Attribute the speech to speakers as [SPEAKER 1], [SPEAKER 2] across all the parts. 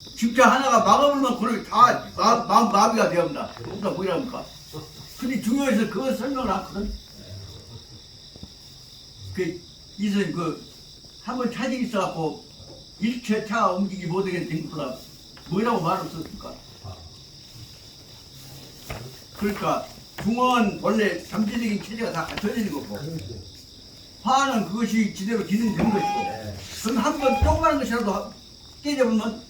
[SPEAKER 1] 진짜 하나가 막아보면 그걸 다 마비가 되었다. 그러니까 뭐랍니까? 근데 중요해서 그걸 설명을 하거든. 그 이선 한번 차질이 있어갖고 일체 차 움직이지 못하게 된 거라 뭐라고 말을 썼을까? 그러니까 중은 원래 잠재적인 체제가 다 갖춰져 있는 거고 화는 그것이 지대로 기능되는 것이고 그럼 한번 조그마한 것이라도 깨져보면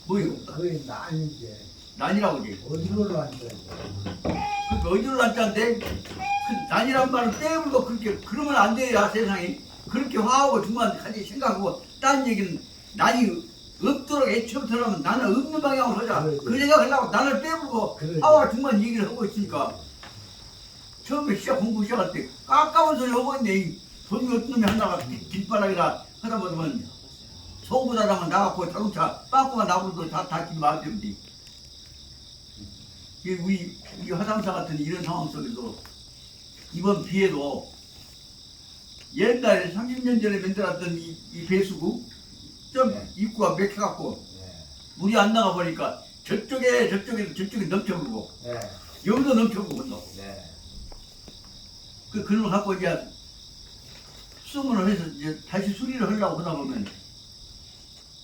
[SPEAKER 1] 뭐예요?
[SPEAKER 2] 그게 난이지.
[SPEAKER 1] 난이라고 그러지.
[SPEAKER 2] 어디로 앉아?
[SPEAKER 1] 그러니까 어디로 앉자는데 그 난이란 말은 빼물고 그렇게 그러면 안 돼야 세상이 그렇게 화하고 중만 가지 생각하고 딴 얘기는 난이 없도록 애초부터라면 나는 없는 방향으로 하자.
[SPEAKER 2] 그러지.
[SPEAKER 1] 그 생각하려고 나를 빼물고
[SPEAKER 2] 그러지.
[SPEAKER 1] 화와 중만 얘기를 하고 있으니까 처음에 공부 시작할 때 깎아온 소리 하고 있네. 이 돈이 어떤 놈이 하다가 길바닥이라 하다 보면 소부다라면 나가고 자동차 빠꾸가 나고도 다 마음대로지. 우리 화담사 같은 이런 상황 속에서 이번 비에도 옛날에 30년 전에 만들었던 이 배수구 좀 입구가 맥혀갖고 물이 안 나가 보니까 저쪽에 넘쳐버리고 여기도 넘쳐버리고 한다고. 그런 걸 갖고 이제 수문을 해서 이제 다시 수리를 하려고 하다 보면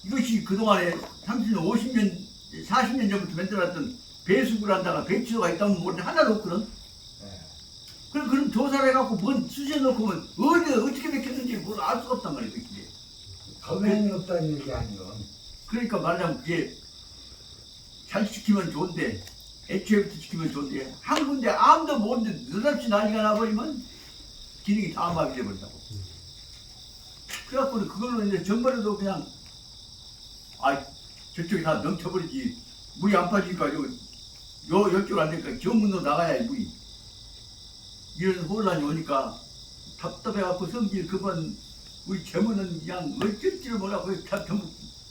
[SPEAKER 1] 이것이 그동안에 30년, 50년, 40년 전부터 만들었던 배수구란다가 배치소가 있다면 모르는데 하나도 없거든. 그럼 조사를 해갖고 뭔 수시에 넣고 보면 어떻게 맥혔는지 뭘 알 수가 없단 말이야. 그게.
[SPEAKER 2] 가면이 없다는 얘기 아니요.
[SPEAKER 1] 그러니까 말하자면 그게 잘 지키면 좋은데 애초에부터 지키면 좋은데 한 군데 아무도 모르는데 느닷없이 난리가 나버리면 기능이 다 마비돼 버린다고. 그래갖고 그걸로 이제 전번에도 그냥 저쪽이 다 넘쳐버리지 물이 안 빠지니까 여쪽 안 되니까 저 문으로 나가야 물이 이런 혼란이 오니까 답답해갖고 성질 그만 우리 재무는 그냥 어쩔지를 몰라고 전부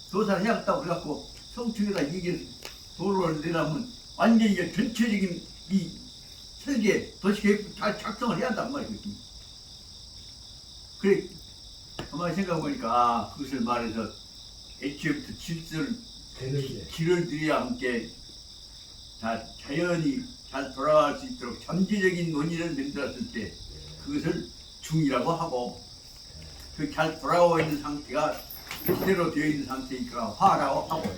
[SPEAKER 1] 조사를 해야겠다고 그래갖고 성층에다 이게 도로를 내라면 완전히 이제 전체적인 이 설계 도시계획 잘 작성을 해야 한단 말이거든. 그래 가만히 생각해보니까 그것을 말해서 애초부터 질을 들여야 함께 자연이 잘 돌아갈 수 있도록 잠재적인 원인을 만들었을 때 그것을 중이라고 하고 그 잘 돌아오고 있는 상태가 그대로 되어 있는 상태니까 화라고 하고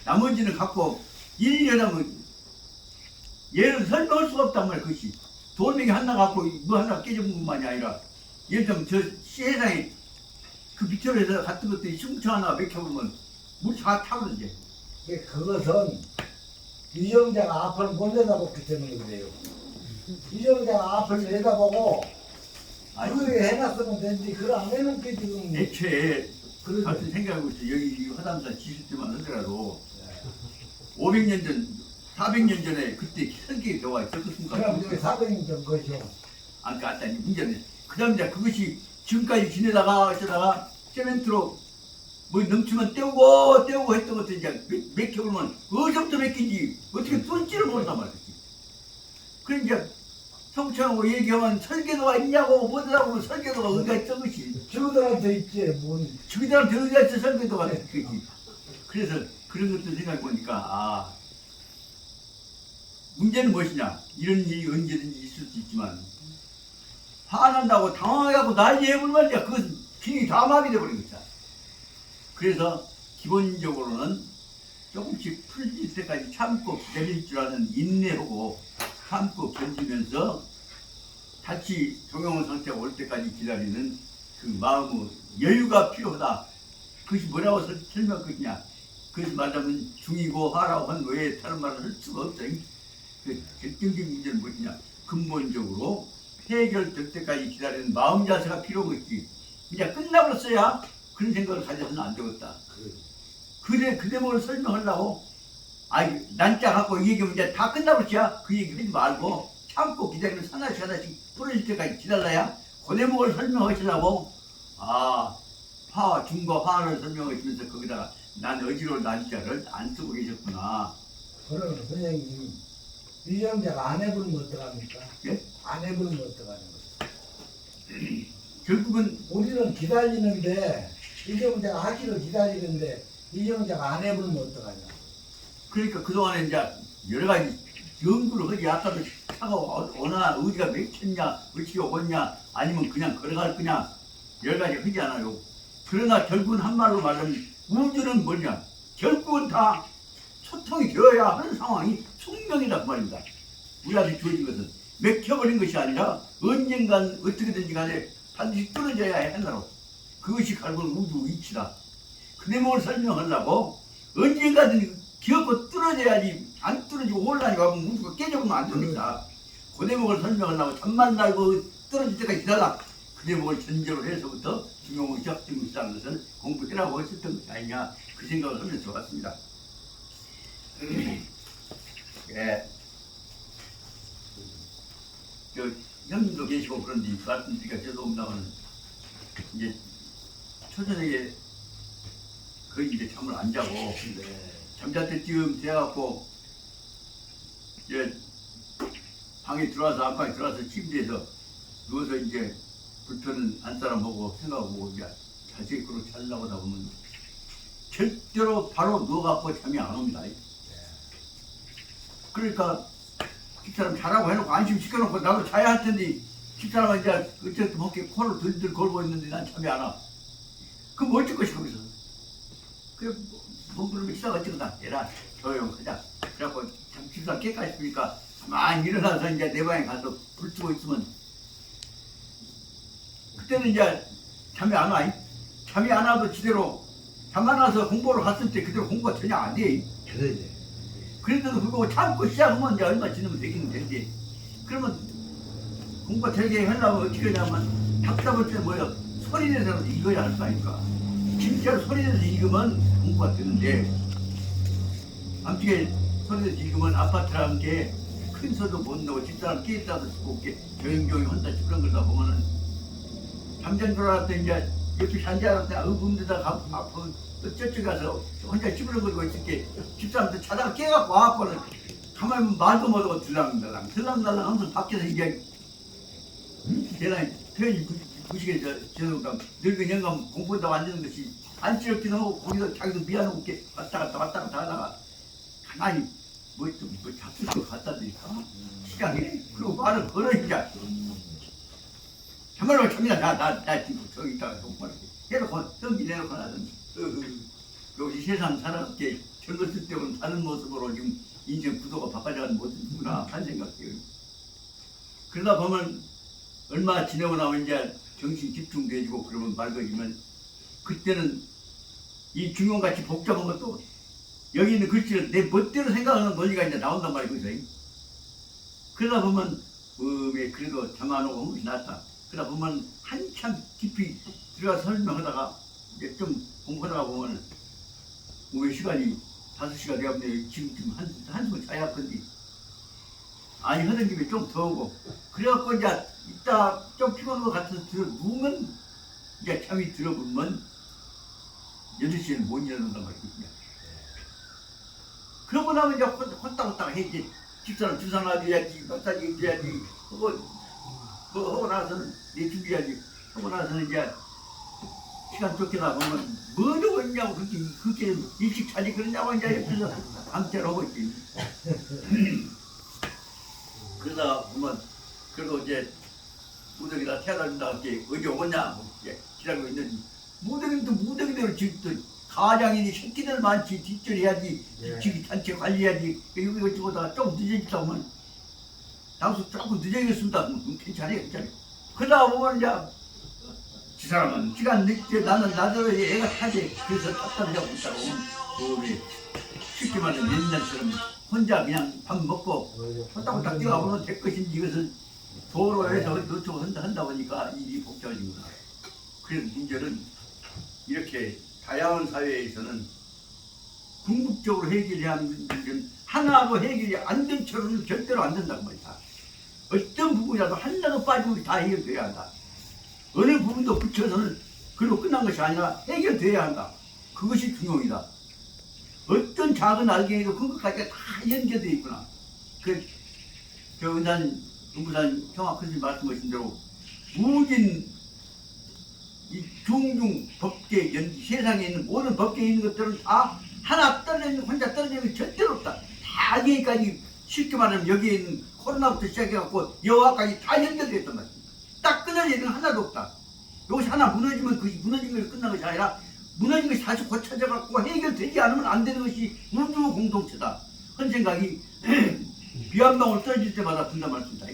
[SPEAKER 1] 나머지는 갖고 일일하면 얘를 설명할 수가 없단 말이야. 그것이 돌멩이 하나 갖고 뭐 하나 깨져본 것만이 아니라 예를 들면 저 세상에 그 밑으로 해서 같은 것들이 흉처 하나 맥혀보면 물이 다 타버리지.
[SPEAKER 2] 그것은 유정자가 앞을 못 내다보기 때문에 그래요. 유정자가 앞을 내다보고 그게 해놨으면 되는데 그걸 안 해놓은 게 지금
[SPEAKER 1] 애초에 같은 생각하고 있어. 여기 화담사 지실 때만 하더라도 500년 전, 400년 전에 그때 설계에 들어와 있었습니까?
[SPEAKER 2] 그럼 여기 400년 전 것이요.
[SPEAKER 1] 아까 아까 문제는 그 다음 이제 그것이 지금까지 지내다가 어쩌다가 세멘트로 뭐 넘치면 떼우고 했던 것도 이제 맥혀보면 어디서부터 맥힌지 어떻게 뚫지를 모른단 말이지. 그래 이제 성천하고 얘기하면 설계도가 있냐고 뭐더라고 설계도가 어디가 있던 것이
[SPEAKER 2] 저들한테 있지 뭔.
[SPEAKER 1] 저기들한테 어디가 있어 설계도가 있지. 그래서 그런 것들 생각해보니까 문제는 무엇이냐 이런 일이 언제든지 있을 수 있지만 화난다고 당황해갖고 난리해버리면 그것은 기능이 다 마비돼버린 거잖아. 그래서 기본적으로는 조금씩 풀릴 때까지 참고 기다릴 줄 아는 인내하고 참고 견디면서 다시 정형원 상태가 올 때까지 기다리는 그 마음의 여유가 필요하다. 그것이 뭐라고 설명할 것이냐. 그것이 말하자면 중이고 화라고 한 외에 다른 말을 할 수가 없다. 그 결정적인 문제는 무엇이냐. 근본적으로 해결될 때까지 기다리는 마음 자세가 필요하겠지. 그냥 끝나버렸어야 그런 생각을 가져서는 안 되겠다. 그래 그 대목을 설명하려고 난자 갖고 얘기하면 이제 다 끝나버렸야. 그 얘기 하지 말고 참고 기다리면 하나씩 풀어질 때까지 기다려야 그 대목을 설명하시려고 화 중과 화를 설명하시면서 거기다가 난 어지러운 난자를 안 쓰고 계셨구나.
[SPEAKER 2] 그럼 선생님 유정자가 안 해보면 어떡합니까?
[SPEAKER 1] 예?
[SPEAKER 2] 안 해보면 어떡하는 거예요?
[SPEAKER 1] 결국은
[SPEAKER 2] 우리는 기다리는데 유정자가 하기를 기다리는데 이정자가 안 해보면 어떡하냐.
[SPEAKER 1] 그러니까 그동안에 이제 여러 가지 연구를 하지. 아까도 차가 어디가 맥혔냐, 어찌가 오겠냐, 아니면 그냥 걸어갈 거냐, 여러 가지 하지 않아요. 그러나 결국은 한말로 말하면 우주는 뭐냐? 결국은 다 소통이 되어야 하는 상황이 숙명이다 그 말입니다. 우리한테 주어진 것은 맥혀버린 것이 아니라 언젠간 어떻게든지 간에 반드시 떨어져야 한다로. 그것이 결국은 우주 이치다. 그 내용을 설명하려고 언젠가든 기어코 떨어져야지. 안 떨어지고 혼란이 가면 우주가 깨져버리면 안 됩니다. 그 대목을 설명하려고 잠만 날고 떨어질 때까지 기다려. 그 대목을 전제로 해서부터 중용을 시작되고 있다는 것을 공부해라고 했었던 것이 아니냐, 그 생각을 하면서 왔습니다. 예. 저 형님도 계시고 그런데 말씀드리기가 죄송합니다만 이제 초저녁에 거의 이제 잠을 안 자고 잠잘 때쯤 돼갖고 이제 방에 들어와서 안방에 들어와서 침대에서 누워서 이제 불편은 안 사람 보고 생각하고 이제 자식으로 자려고 하다 보면 절대로 바로 누워갖고 잠이 안 옵니다. 그러니까 집사람 자라고 해놓고 안심시켜놓고 나도 자야 할 텐데 집사람은 이제 어쨌든 먹게 코를 들들 걸고 있는데 난 잠이 안 와. 그럼 뭐 어쩔 것이 거기서. 그래 뭐 그러면 집사가 어쩌다 얘라 조용하자. 그래갖고 집사람 깨까 싶으니까 가만히 일어나서 이제 내 방에 가서 불 켜고 있으면 그때는 이제 잠이 안 와. 잠이 안 와도 지대로 잠 안 와서 공부를 갔을 때 그대로 공부가 전혀 안 돼.
[SPEAKER 2] 그러지.
[SPEAKER 1] 그런데도 불구하고 참고 시작하면 이제 얼마 지나면 되기는 되지. 그러면 공부가 되게 하려면 어떻게 하냐면 답답할 때 뭐야 소리 내서 읽어야 할 거 아닙니까. 진짜 소리 내서 읽으면 공부가 되는데 아무튼 소리 내서 읽으면 아파트라는 게 큰 소리도 못 나고 집사람 깨있다도 죽고 조용조용 한다 그런 걸다 보면은 잠잔 줄 알았더니 이제 옆에 잔지 알았더니 의문데다 아파 저쪽에 가서 혼자 찌부러거리고 있을 때 집사람한테 자다가 깨갖고 와갖고는 가만히 말도 못하고 들랑달랑 하면서 밖에서 이제 대단히 표현이 부시게 죄송합니다. 늙은 영감 공부한다고 앉는 것이 안쓰럽긴 하고 거기서 자기도 미안하고 이렇게 왔다 갔다 하다가 가만히 뭐 잡술 거 갖다 드니까 시장에 그리고 말을 걸어 이제 정말로 참이다. 나 지금 저기 있다가 공부하는 게 해놓고 성기 내놓고 나는 여기 세상 살아게 젊었을 때는 다른 모습으로 지금 인생 구도가 바꿔져가는 모습이구나 한 생각이에요. 그러다 보면 얼마 지내고 나면 이제 정신 집중돼지고 그러면 맑아지면 그때는 이 중용같이 복잡한 것도 여기 있는 글씨를 내 멋대로 생각하는 논리가 이제 나온단 말이거든. 그러다 보면 그래도 잠 안 오고 한 것이 낫다. 그러다 보면 한참 깊이 들어가서 설명하다가 이제 좀 공부하다가 보면 왜 시간이 5시가 되었는데 지금 한숨을 자야 할 건데 아니 하는 김에 좀 더 오고 그래갖고 이제 이따 좀 피곤한 것 같아서 누우면 이제 잠이 들어보면 8시에는 못 일어난단 말이거든요. 그러고 나면 이제 헛다헛다가 해야지. 집사람 주사 놔줘야지, 마사지 해줘야지, 뭐 하고 나서는 내 준비해야지. 하고 나서는 이제 시간 쫓겨나 보면 뭐 하고 있냐고 그렇게 일찍 자지 그러냐고 이제 옆에서 밤새를 하고 있지. 그러다 보면 그래도 이제 무더기다 태워다 준다 할게 어디 오겠냐 기다리고 있는데 무더기대로 지금 또 가장이니 새끼들 많지 뒷줄해야지 지기 단체 관리해야지 여기 어쩌고다가 조금 늦어지다 보면 당수 조금 늦어지겠습니다. 괜찮아요. 그러다 보면 이제 그 사람은 시간 늦게 나는 나도 애가 타지 그래서 답답하고 있다고 우리 쉽게 말하면 옛날처럼 혼자 그냥 밥 먹고 홀딱홀딱 뛰어가보면 될 것인지 이것을 도로에서 어쩌고 한다 보니까 일이 복잡해지구나. 그래서 문제는 이렇게 다양한 사회에서는 궁극적으로 해결해야 하는 문제는 하나로 해결이 안 된 처로는 절대로 안 된다고 말이야. 어떤 부분이라도 하나도 빠지면 다 해결돼야 한다. 어느 부분도 붙여서는 그걸로 끝난 것이 아니라 해결돼야 한다. 그것이 중요이다. 어떤 작은 알갱이도 큰 것까지 다 연결되어 있구나. 은부산 형아 큰스님 말씀하신 대로 무진 이 중중 법계 연기 세상에 있는 모든 법계에 있는 것들은 다 하나 떨어져 있는 혼자 떨어져 있는 게 절대로 없다. 다 여기까지 쉽게 말하면 여기에 있는 코로나부터 시작해갖고 여기까지 다 연결되어 있단 말이야. 딱 끊어져 있는 거 하나도 없다. 이것이 하나 무너지면 그것이 무너진 것이 끝난 것이 아니라 무너진 것이 다시 고쳐져갖고 해결되지 않으면 안 되는 것이 우주 공동체다. 그런 생각이 비 한 방울 떨어질 때마다 든단 말씀이다.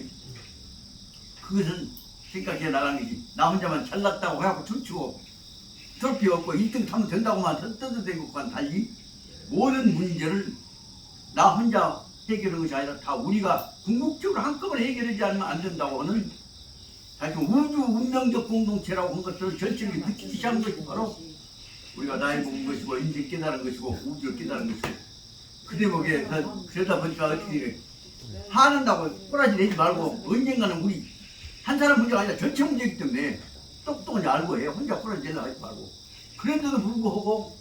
[SPEAKER 1] 그것은 생각해 나가는 것이 나 혼자만 잘났다고 해갖고 춤추고 트로피 얻고 1등 타면 된다고만 떠들어대는 것과는 달리 모든 문제를 나 혼자 해결하는 것이 아니라 다 우리가 궁극적으로 한꺼번에 해결하지 않으면 안 된다고 하는 다시 우주 운명적 공동체라고 한 것들을 절실하게 느끼기 시작한 것이 바로 우리가 나이 먹은 것이고 인생 깨달은 것이고 우주를 깨달은 것이고 그 대목에 그러다 보니까 어떻게 화낸다고 꼬라지 내지 말고 언젠가는 우리 한 사람 문제가 아니라 전체 문제이기 때문에 똑똑하게 알고 해. 혼자 꼬라지 내려고 하지 말고 그런데도 불구하고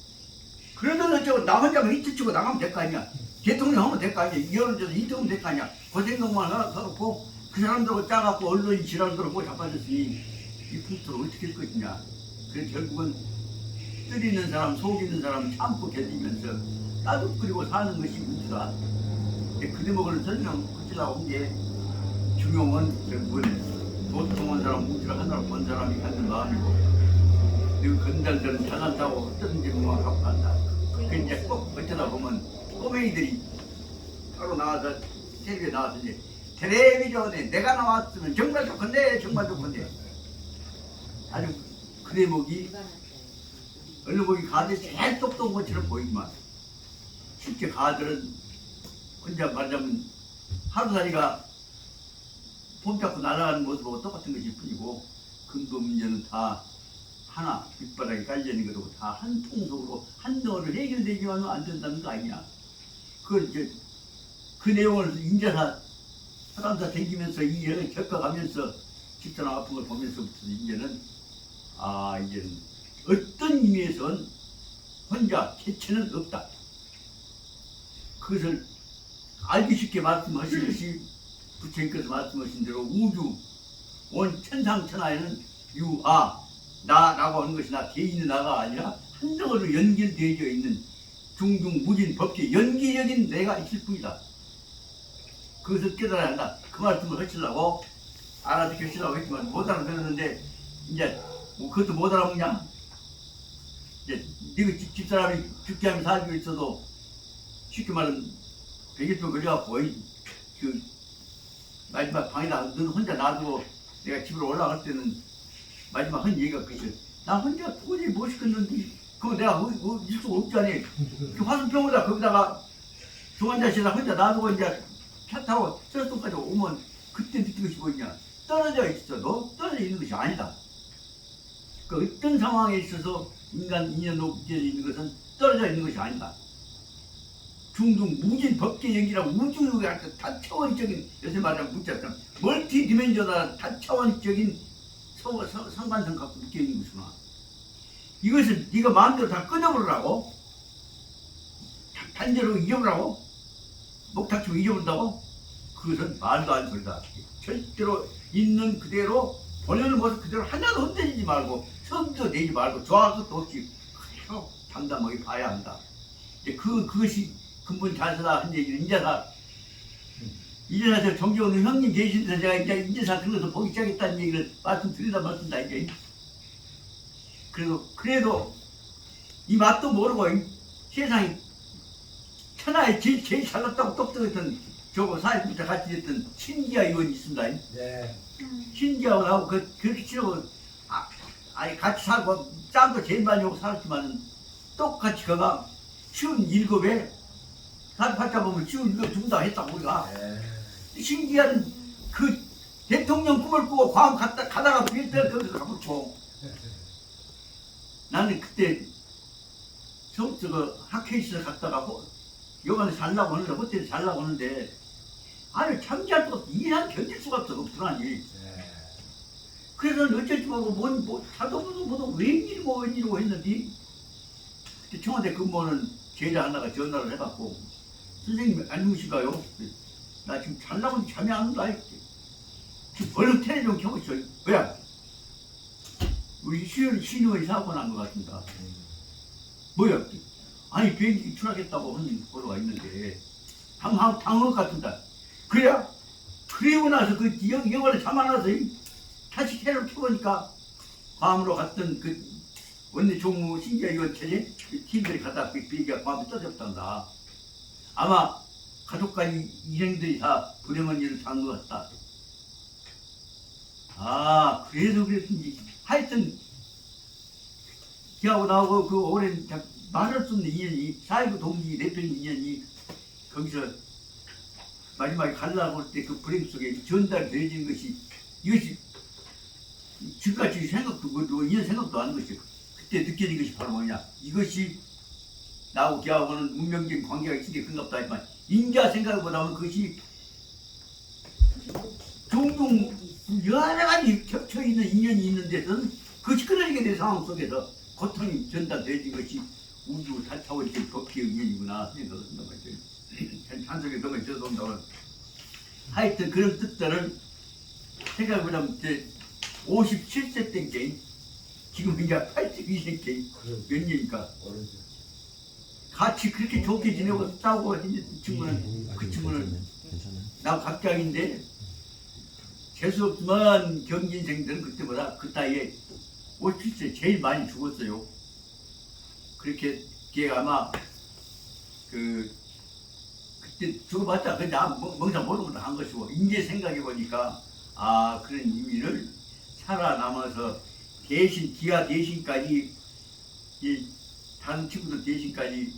[SPEAKER 1] 그런데도 나 혼자만 히트치고 나가면 될 거 아니야. 대통령 하면 될 거 아니야. 여론조사 1등 하면 될 거 아니야. 그 생각만 하고 그 사람들하고 짜갖고 언론이 지랄들하고 자빠졌으니 이 풍토를 어떻게 할 것이냐. 그래서 결국은 뜰 있는 사람, 속 있는 사람 참고 견디면서 따뜻거리고 사는 것이 문제다. 그 대목을 설명하려고 한 게 중용은 결국은 보통한 사람, 우주를 하나로 본 사람이 갖는 마음이고 그리고 건달들은 잘난다고 어떤 질문만 갖고 간다. 그 이제 꼭 어쩌다 보면 꼬맹이들이 따로 나와서 텔레비에 나와서 이제 텔레비전에 내가 나왔으면 정말 좋건데 정말 좋건데 아주 그 대목이 얼른 보기 가들이 제일 똑똑한 것처럼 보이지만 실제 가들은 혼자 말하자면 하루살이가 폼 잡고 날아가는 모습하고 똑같은 것일 뿐이고 근본 문제는 다 하나 밑바닥에 깔려있는 거고 다 한 통속으로 한 덩어리로 해결되지만 안 된다는 거 아니냐. 그걸 이제 그 내용을 인자사 사람사 댕기면서 이 여행 겪어가면서 집사람 아픈 걸 보면서부터 이제는 이제는 어떤 의미에선 혼자 개체는 없다. 그것을 알기 쉽게 말씀하신 것이 부처님께서 말씀하신 대로 우주 온 천상천하에는 유아 나라고 하는 것이 나 개인의 나가 아니라 한 덩어리로 연결되어 있는 중중 무진 법계 연기적인 내가 있을 뿐이다. 그것을 깨달아야 한다. 그 말씀을 하시려고 알아듣겠으라고 했지만 못 알아듣는데 이제 뭐 그것도 못 알아먹냐? 이제 네가 집사람이 죽게 하면 살고 있어도 쉽게 말하면 100일 걸려갖고 그 마지막 방에다 너는 혼자 놔두고 내가 집으로 올라갈 때는 마지막 한 얘기가 그랬어요. 나 혼자 도저히 못 시켰는데 그거 내가 있을 수가 없잖니. 그 화순병원에다 거기다가 중환자실에다 혼자 놔두고 이제 차 타고 서울동까지 오면 그때 느끼고 싶어 있냐. 떨어져 있어도 떨어져 있는 것이 아니다. 그 어떤 상황에 있어서 인간 인연 녹게 있는 것은 떨어져 있는 것이 아니다. 중등 무진 법계 연기라고 우주가 다차원적인 요새 말하면 문자처럼 멀티 디멘전al 다차원적인 상관성 갖고 느껴 있는 것이구나. 이것을 네가 마음대로 다 끊어버리라고 단절로 잊어버리라고 목 닥치고 잊어버린다고 그것은 말도 안 소리다. 절대로 있는 그대로 본연의 모습 그대로 하나도 흔들리지 말고 성도 내지 말고 좋아할 것도 없이 그대로 담담하게 봐야 한다. 이제 그것이 근본 자세다 한 얘기는 인자사 저 정겨운 형님 계신 데서 제가 이제 인자사 그런 것도 보기 시작했다는 얘기를 말씀드리다 말씀다 이제. 그래도 이 맛도 모르고 세상에 천하에 제일 잘났다고 똑똑했던 저거 사회부터 같이 했던 신기아 의원이 있습니다.
[SPEAKER 2] 네.
[SPEAKER 1] 신기하고 나하고 그렇게 치려고 아니 같이 살고 짬도 제일 많이 오고 살았지만 똑같이 그가 쉬운 일곱에 살팔자 보면 쉬운 일곱 죽는다 했다고 우리가.
[SPEAKER 2] 네.
[SPEAKER 1] 신기한 그 대통령 꿈을 꾸고 과음 가다가 빌 때 거기서 가버리고 나는 그때 저거 학회에서 갔다가 여관에 살라고 하는데 호텔에 살라고 하는데 아니 잠잘 수가 없어. 이상 견딜 수가 없어. 불안이.
[SPEAKER 2] 네.
[SPEAKER 1] 그래서 어쩔 줄 모르고 자도 보도 웬일이고 했는데 그때 청와대 근무하는 제자 하나가 전화를 해갖고 선생님 안녕하신가요? 나 지금 잘나고 있는데 잠이 안 온다. 지금 얼른 텔레비전 켜보시죠. 왜야? 우리 신우이 사고 난 것 같습니다. 뭐야? 아니 비행기 추락했다고 하는 보도가 있는데 당황 같습니다. 그래야 그리고 나서 그 영화를 참아놔서 다시 해를 펴보니까 괌으로 갔던 그 원내 종무 신기하위원체제 그 팀들이 갔다 그 비행기가 괌에 떠졌단다. 아마 가족 간 일행들이 다 불행한 일을 당한 것 같다. 아 그래서 그랬든지 하여튼 기하고 나하고 그 오랜 말할 수 없는 인연이 4.19 동지 대표 인연이 거기서 마지막에 가려고 할 때 그 불행 속에 전달되어지는 것이 이것이 지금까지 생각도 못하고 이런 생각도 안 하는 것이 그때 느껴진 것이 바로 뭐냐 이것이 나하고 걔하고는 운명적인 관계가 있으니까 그런갑다 하지만 인자 생각보다는 그것이 종종 여러 가지 겹쳐있는 인연이 있는 데서는 그것이 끊어지게 된 상황 속에서 고통이 전달되어진 것이 우주 다차원적 법기의 인연이구나 생각을 한단 말이죠. 찬석에 너무 죄송합니다. 하여튼 그런 뜻들은 생각해보자면 57세 된 게 지금 이제 82세 몇 년이니까 같이 그렇게 좋게 지내고 싸우고 있는 친구는 그 친구는 나 각자인데 재수 없지만 경진생들은 그때보다 그 나이에 57세 제일 많이 죽었어요. 그렇게 걔 아마 그때 죽어봤자 그냥 멍상 모르고 한 것이고 이제 생각해 보니까 아 그런 의미를 살아남아서 대신 기아 대신까지 이 다른 친구들 대신까지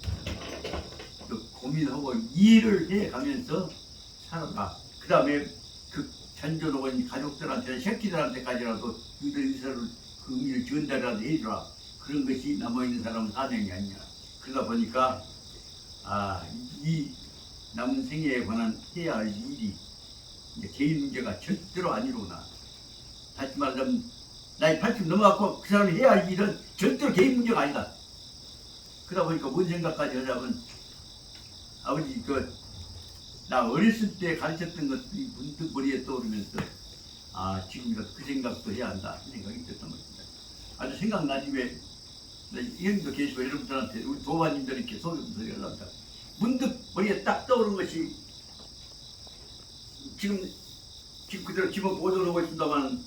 [SPEAKER 1] 또 고민하고 이해를 해가면서 살아가. 그 다음에 그 전조로원 가족들한테는 새끼들한테까지라도 그들의 의사를 그 의미를 전달이라도 해주라. 그런 것이 남아있는 사람은 사명이 아니냐. 그러다 보니까 이 남은 생애에 관한 해야 할 일이 개인 문제가 절대로 아니로구나. 다시 말하자면 나이 80 넘어갔고 그 사람이 해야 할 일은 절대로 개인 문제가 아니다. 그러다 보니까 뭔 생각까지 하자면 아버지 나 어렸을 때 가르쳤던 것들이 문득 머리에 떠오르면서 지금이라도 그 생각도 해야 한다 생각이 들었던 것입니다. 아주 생각나지 왜 형님도 계시고 여러분들한테 우리 도마님들이 이렇게 소개를 합니다. 문득 머리에 딱 떠오른 것이 지금 그대로 집을 보존하고 있습니다만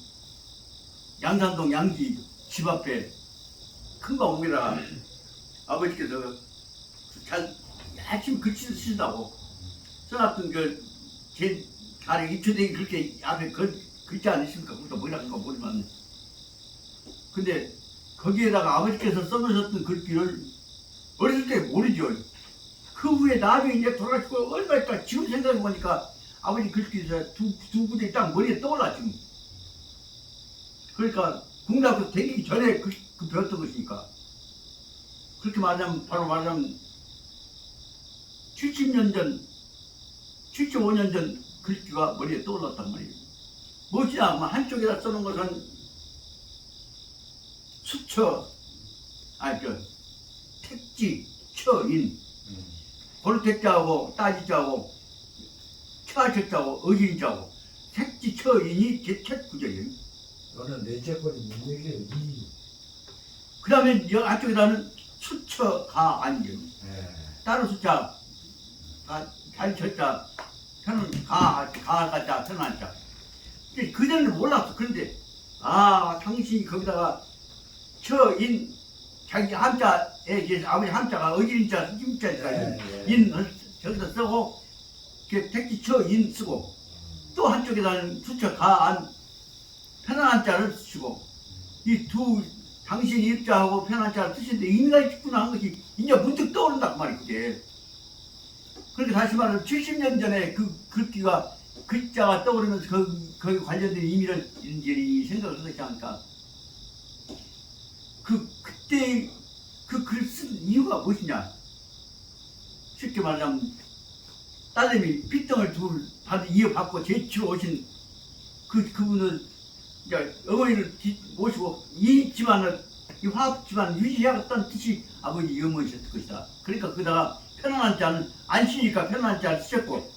[SPEAKER 1] 양산동 양지 집 앞에 큰방 옥에다가 아버지께서 아침 글씨를 쓰신다고 써놨던 제 가령 입초대기 그렇게 앞에 글자 안 있습니까? 그것도 뭐라는가 모르지만 근데 거기에다가 아버지께서 써놓으셨던 글귀를 어렸을 때 모르죠. 그 후에 나중에 이제 돌아가시고 얼마 있다 지금 생각해보니까 아버지 글귀에서 두 구절이 딱 머리에 떠올라 지금. 그러니까 국내학교 다니기 전에 그 배웠던 것이니까. 그렇게 말하자면 바로 말하자면 70년 전 75년 전 글귀가 머리에 떠올랐단 말이에요. 무엇이냐 하면 한쪽에다 써놓은 것은 수처 택지 처인 골택자하고 따지자하고 처하셨자하고 어진자하고 택지 처인이 제 첫 구절이에요.
[SPEAKER 2] 너는 넷째 번이 뭔 얘기예요?
[SPEAKER 1] 그 다음에 안쪽에다는 수처 가안경 다른 숫자 달처자 편은 가가자 편한자 그전에는 몰랐어. 그런데 당신이 거기다가 처인 자기 함자에 아버지 함자가 어진자 힘자니까 인 저기다 쓰고 택지 처인 쓰고 또 한쪽에다는 수처 가안 편안한 자를 쓰시고 이 두 당신 입자하고 편안한 자를 쓰시는데 인간이 죽구나 한 것이 이제 문득 떠오른단 말이에요. 그게. 그러니까 다시 말하면 70년 전에 그 글귀가 글자가 떠오르면서 거기 관련된 의미를 이런저런 생각을 하지 않을까. 그때 그 글 쓴 이유가 무엇이냐. 쉽게 말하자면 딸내미 핏덩을 이어받고 제치러 오신 그분을 이제 어머니를 모시고 이 집안을 이 화합 집안 유지해야겠다는 뜻이 아버지 어머니셨을 것이다. 그러니까 거기다가 편안한 자는 안시니까 편안한 자를 쓰셨고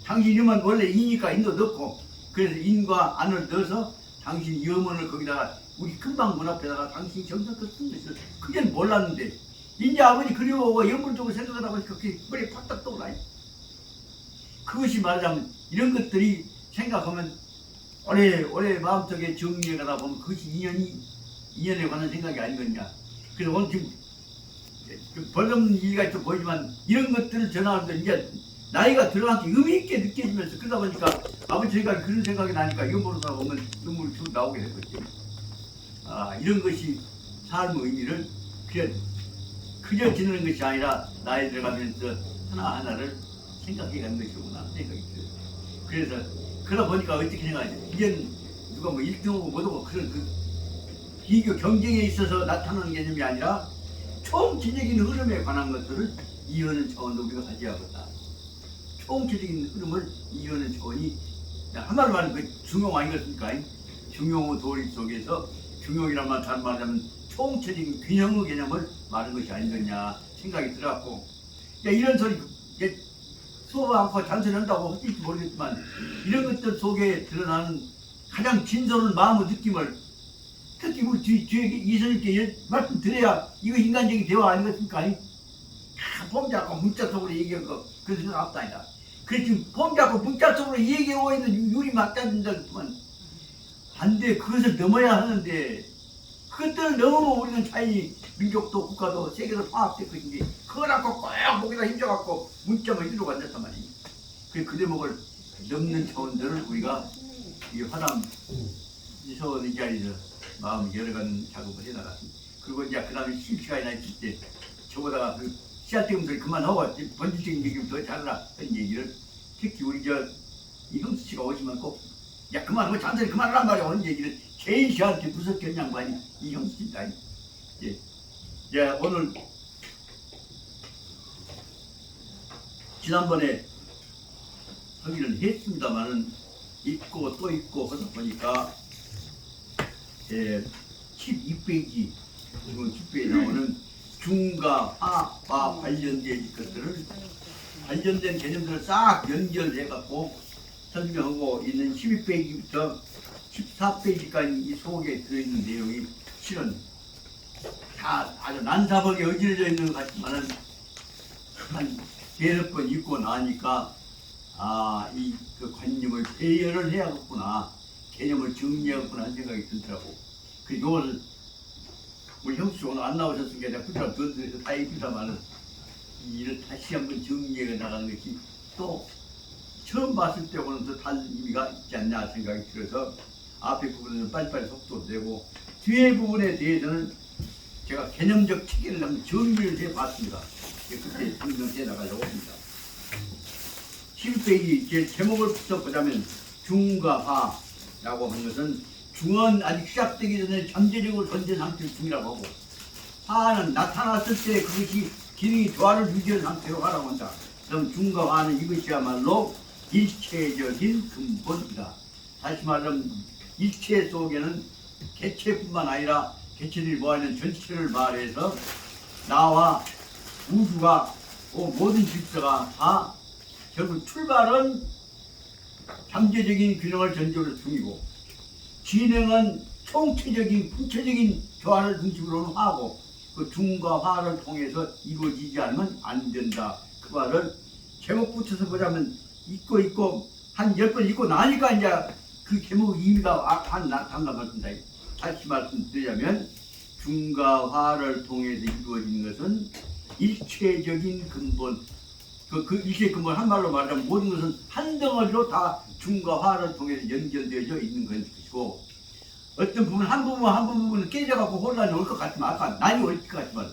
[SPEAKER 1] 당신 이름은 원래 이니까 인도 넣고 그래서 인과 안을 넣어서 당신 염원을 거기다가 우리 금방 문 앞에다가 당신 정성껏 쓴 것을 그전 몰랐는데 이제 아버지 그리워하고 영물적으로 생각을 하고 그렇게 머리에 팍딱 떠오르니 그것이 말하자면 이런 것들이 생각하면 오래 마음속에 정리해 가다 보면 그것이 인연에 관한 생각이 아니겠냐. 그래서 오늘 지금 벌금 일가 좀 보이지만 이런 것들을 전화할 때 이제 나이가 들어가서 의미 있게 느껴지면서 그러다 보니까 아버지 생각이 그런 생각이 나니까 이거 모르다 보면 눈물이 쭉 나오게 될 거지. 이런 것이 삶의 의미를 그저 지내는 것이 아니라 나이 들어가면서 하나하나를 생각해 가는 것이구나 생각이 들어요. 그래서 그러다 보니까 어떻게 생각하지? 이제 누가 뭐 1등하고 못하고 그런 그 비교 경쟁에 있어서 나타나는 개념이 아니라 총체적인 흐름에 관한 것들을 이해하는 차원도 우리가 가져야겠다. 총체적인 흐름을 이해하는 차원이 한마디로 말하면 그 중용 아니겠습니까? 중용의 도리 속에서 중용이란 말 다른 말하자면 총체적인 균형의 개념을 말하는 것이 아니겠냐 생각이 들어갔고 이런 소리 수업 않고 잔소리한다고 할지 모르겠지만 이런 것들 속에 드러나는 가장 진솔한 마음의 느낌을 특히 우리 뒤에 이선님께 말씀드려야 이거 인간적인 대화 아니겠습니까? 다 폼 잡고 문자 속으로 얘기한 거 그래서 생각 없다니다. 그래서 지금 폼 잡고 문자 속으로 얘기하고 있는 유리 맞다는다지만 반대 그것을 넘어야 하는데 그것들을 넘으면 우리는 자연히 민족도 국가도 세계도 통합될 것인데 그걸 갖고 꼭 목에다 힘줘갖고 문자만 이루고 앉았단 말이에요. 그 대목을 넘는 차원들을 우리가 이 화담 이서 이 자리에서 마음 열어가는 작업을 해나갔습니다. 그리고 이제 그 다음에 쉴 시간이나 있을 때 저보다가 그 씨앗대금 소리 그만하고 본질적인 얘기부터 잘라 하는 얘기를 특히 우리 이 형수 씨가 오시면 꼭 야 그만하고 잔소리 그만하란 말이야 하는 얘기를 제일 저한테 무섭게 한 양반이 이 형수 씨입니다. 오늘 지난번에 하기는 했습니다만은 있고 또 있고 하다 보니까 12페이지 지금 10페이지에 나오는 중과 하와 관련된 것들을 관련된 개념들을 싹 연결해 갖고 설명하고 있는 12페이지부터 14페이지까지 이 속에 들어있는 내용이 실은 다 아주 난사하게 어지러져 있는 것 같지만은 한 대여섯 번 읽고 나니까 이 그 관념을 배열을 해야겠구나, 개념을 정리하겠구나 하는 생각이 들더라고. 그래서 이걸 우리 형수 오늘 안 나오셨으니까 내가 부드럽게 던져서 다 얘기합니다만은 이를 다시 한번 정리해 나가는 것이 또 처음 봤을 때보다는 더 다른 의미가 있지 않냐 생각이 들어서 앞에 부분은 빨리빨리 속도도 내고 뒤에 부분에 대해서는 제가 개념적 체계를 한번 정리를 해봤습니다. 그때 정리해 나가려고 합니다. 11페이지 제 제목을 붙여보자면 중과 하라고 하는 것은 중은 아직 시작되기 전에 잠재적으로 존재 상태 중이라고 하고 하는 나타났을 때 그것이 기능이 조화를 유지한 상태로 하라고 한다. 그럼 중과 하는 이것이야말로 일체적인 근본이다. 다시 말하면 일체 속에는 개체뿐만 아니라 개체들이 모아있는 전체를 말해서 나와 우주가 모든 질서가 다 결국 출발은 잠재적인 균형을 전제로 중이고 진행은 총체적인 구체적인 조화를 중심으로 하고 그 중과 화를 통해서 이루어지지 않으면 안 된다. 그 말을 제목 붙여서 보자면 읽고 한 10번 읽고 나니까 이제 그 제목 의미가 단감합니다. 다시 말씀드리자면 중과 화를 통해서 이루어지는 것은 일체적인 근본 그 일체의 근본 한말로 말하자면 모든 것은 한 덩어리로 다 중과 화를 통해서 연결되어져 있는 것이고 어떤 부분 한 부분은 깨져갖고 혼란이 올 것 같지만 아까 난이 올 것 같지만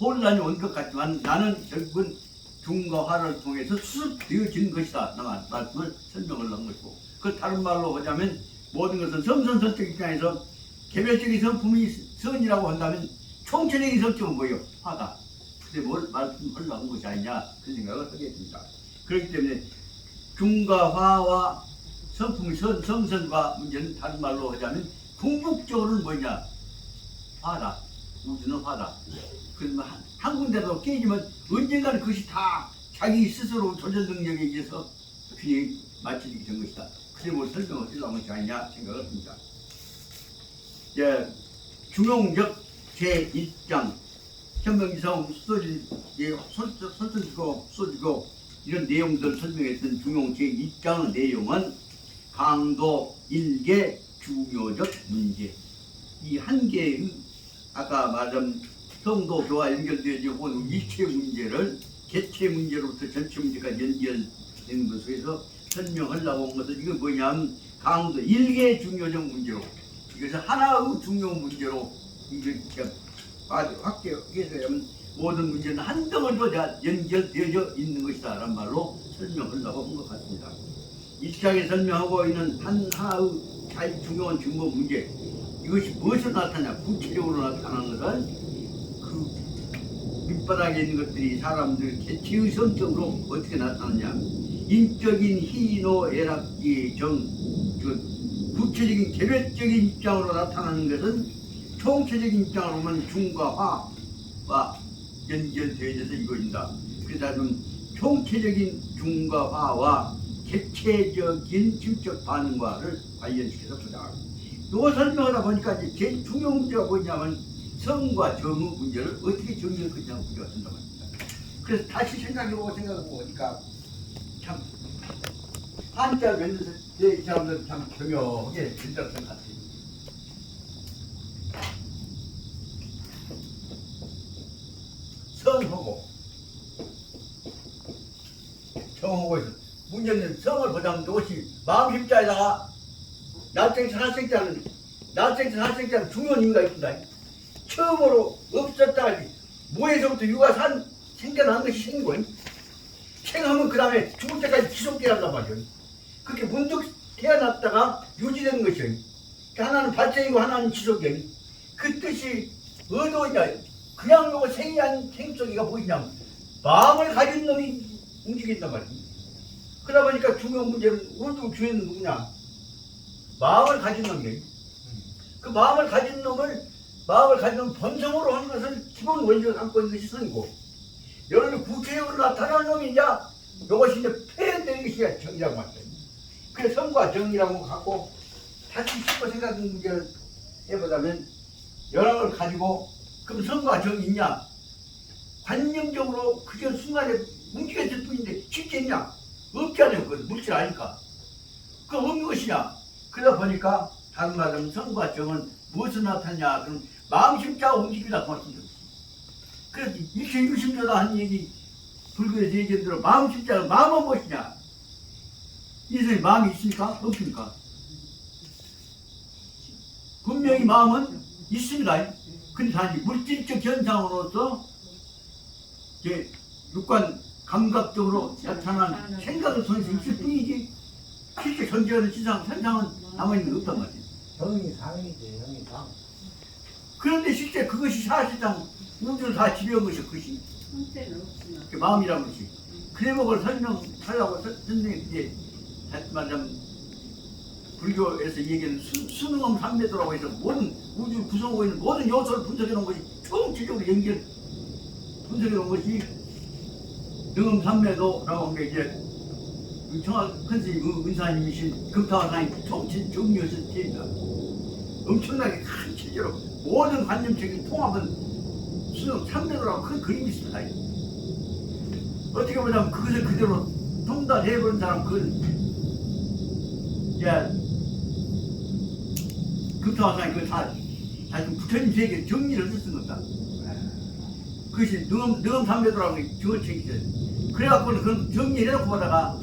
[SPEAKER 1] 혼란이 온 것 같지만 나는 결국은 중과 화를 통해서 수습되어지는 것이다. 나만 말씀을 설명을 한 것이고 그 다른 말로 하자면 모든 것은 성선설적 입장에서 개별적인 성품이 선이라고 한다면 총체적인 성격은 뭐예요? 화다. 근데 뭘 말씀하려고 한 것이 아니냐 그런 생각을 하게 됩니다. 그렇기 때문에 중과 화와 성품의 성선과 문제는 다른 말로 하자면 궁극적으로는 뭐냐? 화다. 우주는 화다. 그러면 한 군데도 깨지면 언젠가는 그것이 다 자기 스스로 조절 능력에 의해서 균형이 맞춰지게 된 것이다. 그래 뭘 설명을 하려고 한 것이 아니냐 생각을 합니다. 예, 중용적 제1장 현명기사വും 수소지 선수주고 수소주고 이런 내용들 설명했던 중용 제1장의 내용은 강도 일개 중요적 문제 이 한 개의 아까 말한 성도교와 연결되어지 온 일체 문제를 개체 문제로부터 전체 문제까지 연결되는 것에서 설명하려고 한 것은 이건 뭐냐면 강도 일개 중요적 문제로 이것은 하나의 중요 문제로 이게 확대해서 모든 문제는 한 덩어리로 연결되어져 있는 것이다 라는 말로 설명하려고 한 것 같습니다. 일장에 설명하고 있는 하나의 가장 중요한 중요 문제 이것이 무엇으로 나타나냐 구체적으로 나타나는 것은 그 밑바닥에 있는 것들이 사람들 개체의 성격으로 어떻게 나타나냐 인적인 희노애락의 구체적인 개별적인 입장으로 나타나는 것은 총체적인 입장으로 보면 중과 화와 연결되어져서 이것입니다. 그래서 좀 총체적인 중과 화와 개체적인 심적 반응과를 관련시켜서 보자. 이거 설명하다 보니까 이제 제일 중요한 문제가 뭐냐면 성과 정의 문제를 어떻게 정리할 것이냐고 문제가 된다고 합니다. 그래서 다시 생각해보고 보니까 참 한자 맺는 이 사람들은 참 교묘하게 된다고 생각해요. 성하고 정하고 있어. 문제는 성을 보자면 이것이 마음 심자에다가 날생자 살생자는 중요한 의미가 있습니다. 처음으로 없었다가 모에서부터 유가 생겨난 것이 생긴 거예요. 생하면 그 다음에 죽을 때까지 지속돼야 한단 말이에요. 그렇게 문득 태어났다가 유지되는 것이에요. 하나는 발생이고 하나는 지속이에요. 그 뜻이 어디냐? 그냥 요거 생이한 생속이가 뭐냐면 마음을 가진 놈이 움직인단 말이에요. 그러다 보니까 중요한 문제는 오른쪽 주인은 누구냐? 마음을 가진 놈이에요. 그 마음을 가진 놈을 본성으로 하는 것을 기본 원리로 삼고 있는 것이 성이고 여러분이 구체적으로 나타나는 놈이 이제 이것이 이제 표현되는 것이 정이라고 말해요. 그래서 성과 정이라고 갖고 다시 쉽게 생각하는 문제를 해보자면 여러 걸 가지고 그럼 성과 정이 있냐? 관념적으로 그저 순간에 움직였을 뿐인데 실제 있냐? 없잖아요. 그건 물질 아니까. 그 없는 것이냐? 그러다 보니까 다른 말하면 성과 정은 무엇을 나타내냐? 그럼 마음심자가 움직이다 말씀드렸어요. 그래서 일체 유심자다 하는 얘기 불교의 예견대로 마음심자가 마음은 무엇이냐? 인생에 마음이 있습니까? 없습니까? 분명히 마음은 있습니다. 근데 단지 물질적 현상으로서 이제 육관 감각적으로 나타난 생각을 통해서 있을 뿐이지 실제 존재하는 현상은 남아있는 게 없단 말이에요.
[SPEAKER 2] 형이 상이지, 형이 상.
[SPEAKER 1] 그런데 실제 그것이 사실상 우주를 다 지배한 것이 그것이 그 마음이라는 것이 그래 그걸 설명하려고 선생님이 이제 말하자면 불교에서 얘기하는 수능엄 삼매도라고 해서 모든 우주를 구성하고 있는 모든 요소를 분석해 놓은 것이 총체적으로 분석해 놓은 것이 능엄 삼매도라고 하는 게 이제 정확 큰스님 은사님이신 금타화상이 총체 정리하신 때입니다. 엄청나게 큰 체제로 모든 관념적인 통합은 수능 삼매도라고 큰 그림이 있습니다. 어떻게 보자면 그것을 그대로 통달해버린 사람 금타화상이 그걸 다 부처님 세계에 정리를 해서 쓴 겁니다. 그것이 능엄 삼매도라고 주어책이죠. 그래갖고는 그건 정리해놓고 보다가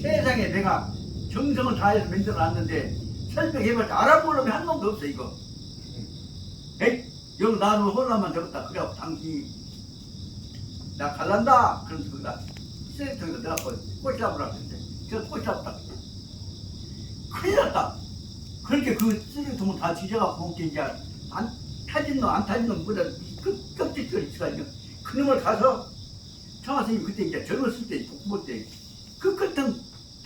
[SPEAKER 1] 세상에 내가 정성을 다해서 만들어놨는데 설명해봤자 알아볼 놈이 한 놈도 없어 이거. 에이 여기 나는 혼란만 적었다. 그래갖고 당신이 나 갈란다. 그러면서 거기다 쓰레기통에다 내가 꽃이 잡으라고 했는데 제가 꽃이 잡았다. 큰일 났다. 그렇게 그 쓰레기통을 다 뒤져갖고 이제 안 타진 놈 보다 껍질거리 있어가지고 그놈을 가서 청아선생님 그때 이제 젊었을 때 복부 때 그 끝은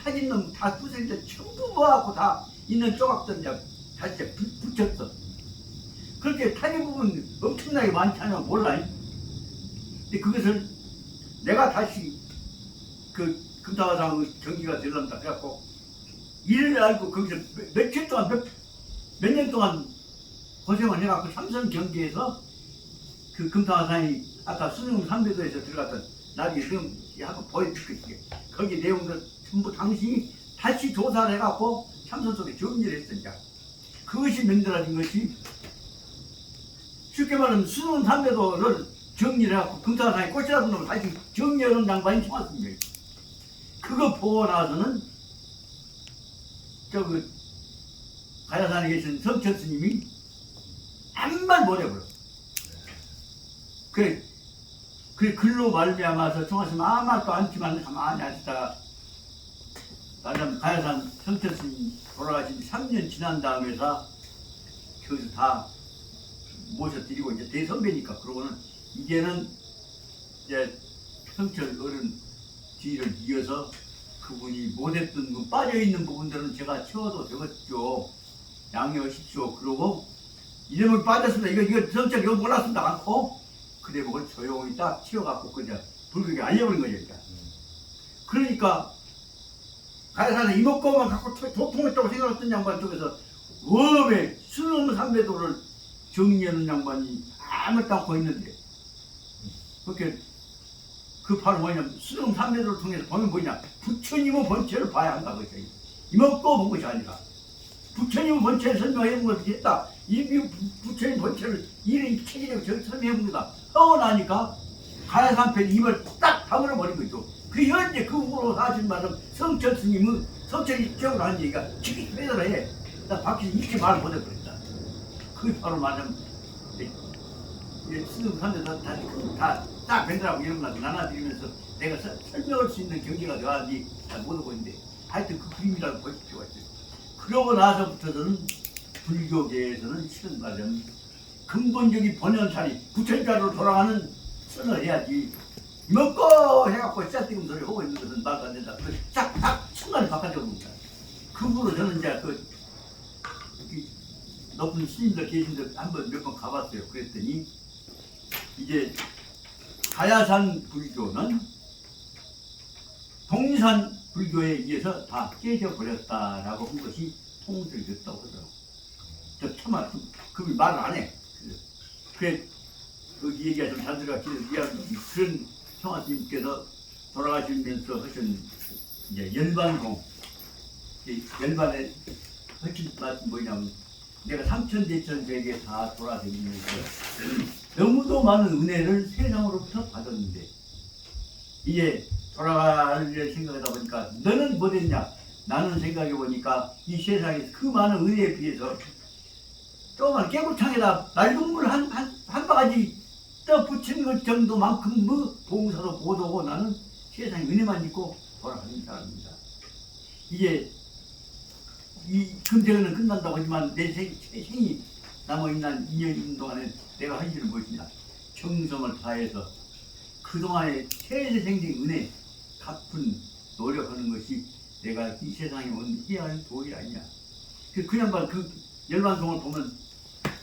[SPEAKER 1] 타진 놈 다 부서진데 전부 모아갖고 다 있는 조각들 이제 다시 붙였어. 그렇게 타진 부분 엄청나게 많잖아. 몰라. 근데 그것을 내가 다시 그 금타화상 경기가 되려다 그래갖고 일을 알고 거기서 며칠 동안 몇 년 동안 고생을 해갖고 삼선 경기에서 그 금탕화산이 아까 수능 3배도에서 들어갔던 나중에 지금 한번 보여줄게. 거기 내용들 전부 당신이 다시 조사를 해갖고 삼선 속에 정리를 했으니까 그것이 만들어진 것이 쉽게 말하면 수능 3배도를 정리를 해갖고 금탕화산이 꽃이라도 놈을 다시 정리하는 양반이 좋았습니다. 그거 보고 나서는 그 가야산에 계신 성철 스님이 아무 말 못 해버려. 그래 글로 말미암아서 총하시면 아무 말도 않지만 가만히 앉다가 나름 가야산 성철 스님 돌아가신 지 3년 지난 다음에서 거기서 다 모셔드리고 이제 대선배니까 그러고는 이제는 이제 성철 어른 뒤를 이어서 그분이 못했던 그 빠져있는 부분들은 제가 채워도 되겠죠. 양해하십시오. 그러고 이름을 빠졌습니다. 이거 성철 이거 몰랐습니다. 않고 그래 그걸 조용히 딱 치워갖고 그냥 불교에 알려버린 거니까. 그러니까 가야산에 이목구만 갖고 도통했다고 생각했던 양반 쪽에서 웜에 수능 3배도를 정리하는 양반이 아무것도 않고 있는데 그렇게 그 바로 뭐냐면 수능 3배도를 통해서 보면 뭐냐 부처님의 본체를 봐야 한다 그것이 이목구 본 것이 아니라 부처님의 본체를 설명해 본 것이 됐다. 이 부처님 본체를 이런 체계적으로 설명해 본 거다. 하고 나니까 가야산편이 입을 딱 다물어 버린 거죠. 그 현재 그 후로 사실 말은 성철 스님은 성철이 기억을 하는 얘기가 지기 빼더라 해. 나 밖에서 이렇게 말을 못해버렸다. 그게 바로 말하면 수능 3배도 다딱 밴드라고 이런 거 나눠드리면서 내가 설명할 수 있는 경계가 돼야지 잘 못하고 있는데 하여튼 그 그림이라고 보십시오. 그러고 나서부터는 불교계에서는 실은 말하면 근본적인 본연살이 부처님자로 돌아가는 선을 해야지 먹고 해갖고 짝대금 소리 하고 있는 것은 말도 안 된다. 딱 순간에 바꿔져 봅니다. 그 후로 저는 이제 높은 스님들 계신데 한번 몇 번 가봤어요. 그랬더니 이제 가야산 불교는 동산 불교에 의해서 다 깨져버렸다라고 한 것이 통설이었다고 하더라고요. 저 참아 그분이 말을 안 해. 그래 그 얘기가 좀 잘 들어가 그런 청아스님께서 돌아가시면서 하신 이제 연반공 연반에 하신 말씀 뭐냐면 내가 삼천대천세계 다 돌아다니면서 너무도 많은 은혜를 세상으로부터 받았는데 이제 돌아갈 생각하다 보니까 너는 뭐됐냐? 나는 생각해 보니까 이 세상에 그 많은 은혜에 비해서 조그만 깨구창에다 날동물 한 바가지 떠 붙이는 것 정도만큼 뭐 봉사도 못하고 나는 세상에 은혜만 있고 돌아가는 사람입니다. 이게 이 금생은 끝난다고 하지만 내 생이 남아있는 2년 동안에 내가 한 일은 무엇이냐? 정성을 다해서 그동안의 세세생생 은혜 갚은 노력하는 것이 내가 이 세상에 온 해야 할 도리 아니냐. 그냥 그 열반송을 보면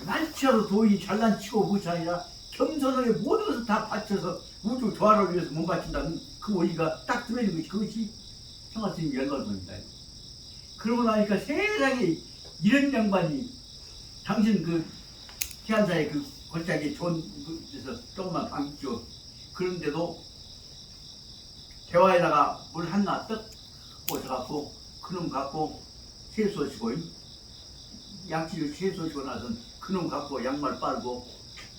[SPEAKER 1] 많지라도 도리 잘난 치고 무엇이 아니라 겸손하게 모든 것을 다 바쳐서 우주 조화를 위해서 못 바친다는 그 원리가 딱 들어있는 것이 그것이 청아스님 열반송입니다. 그러고 나니까 세상에 이런 양반이 당신 그 태안사의 그 골짜기에 좋은 데서 조금만 방 있죠. 그런데도 대화에다가 물 하나 떡 꽂아갖고 그놈 갖고 세수하시고 양치를 세수하시고 나선 그놈 갖고 양말 빨고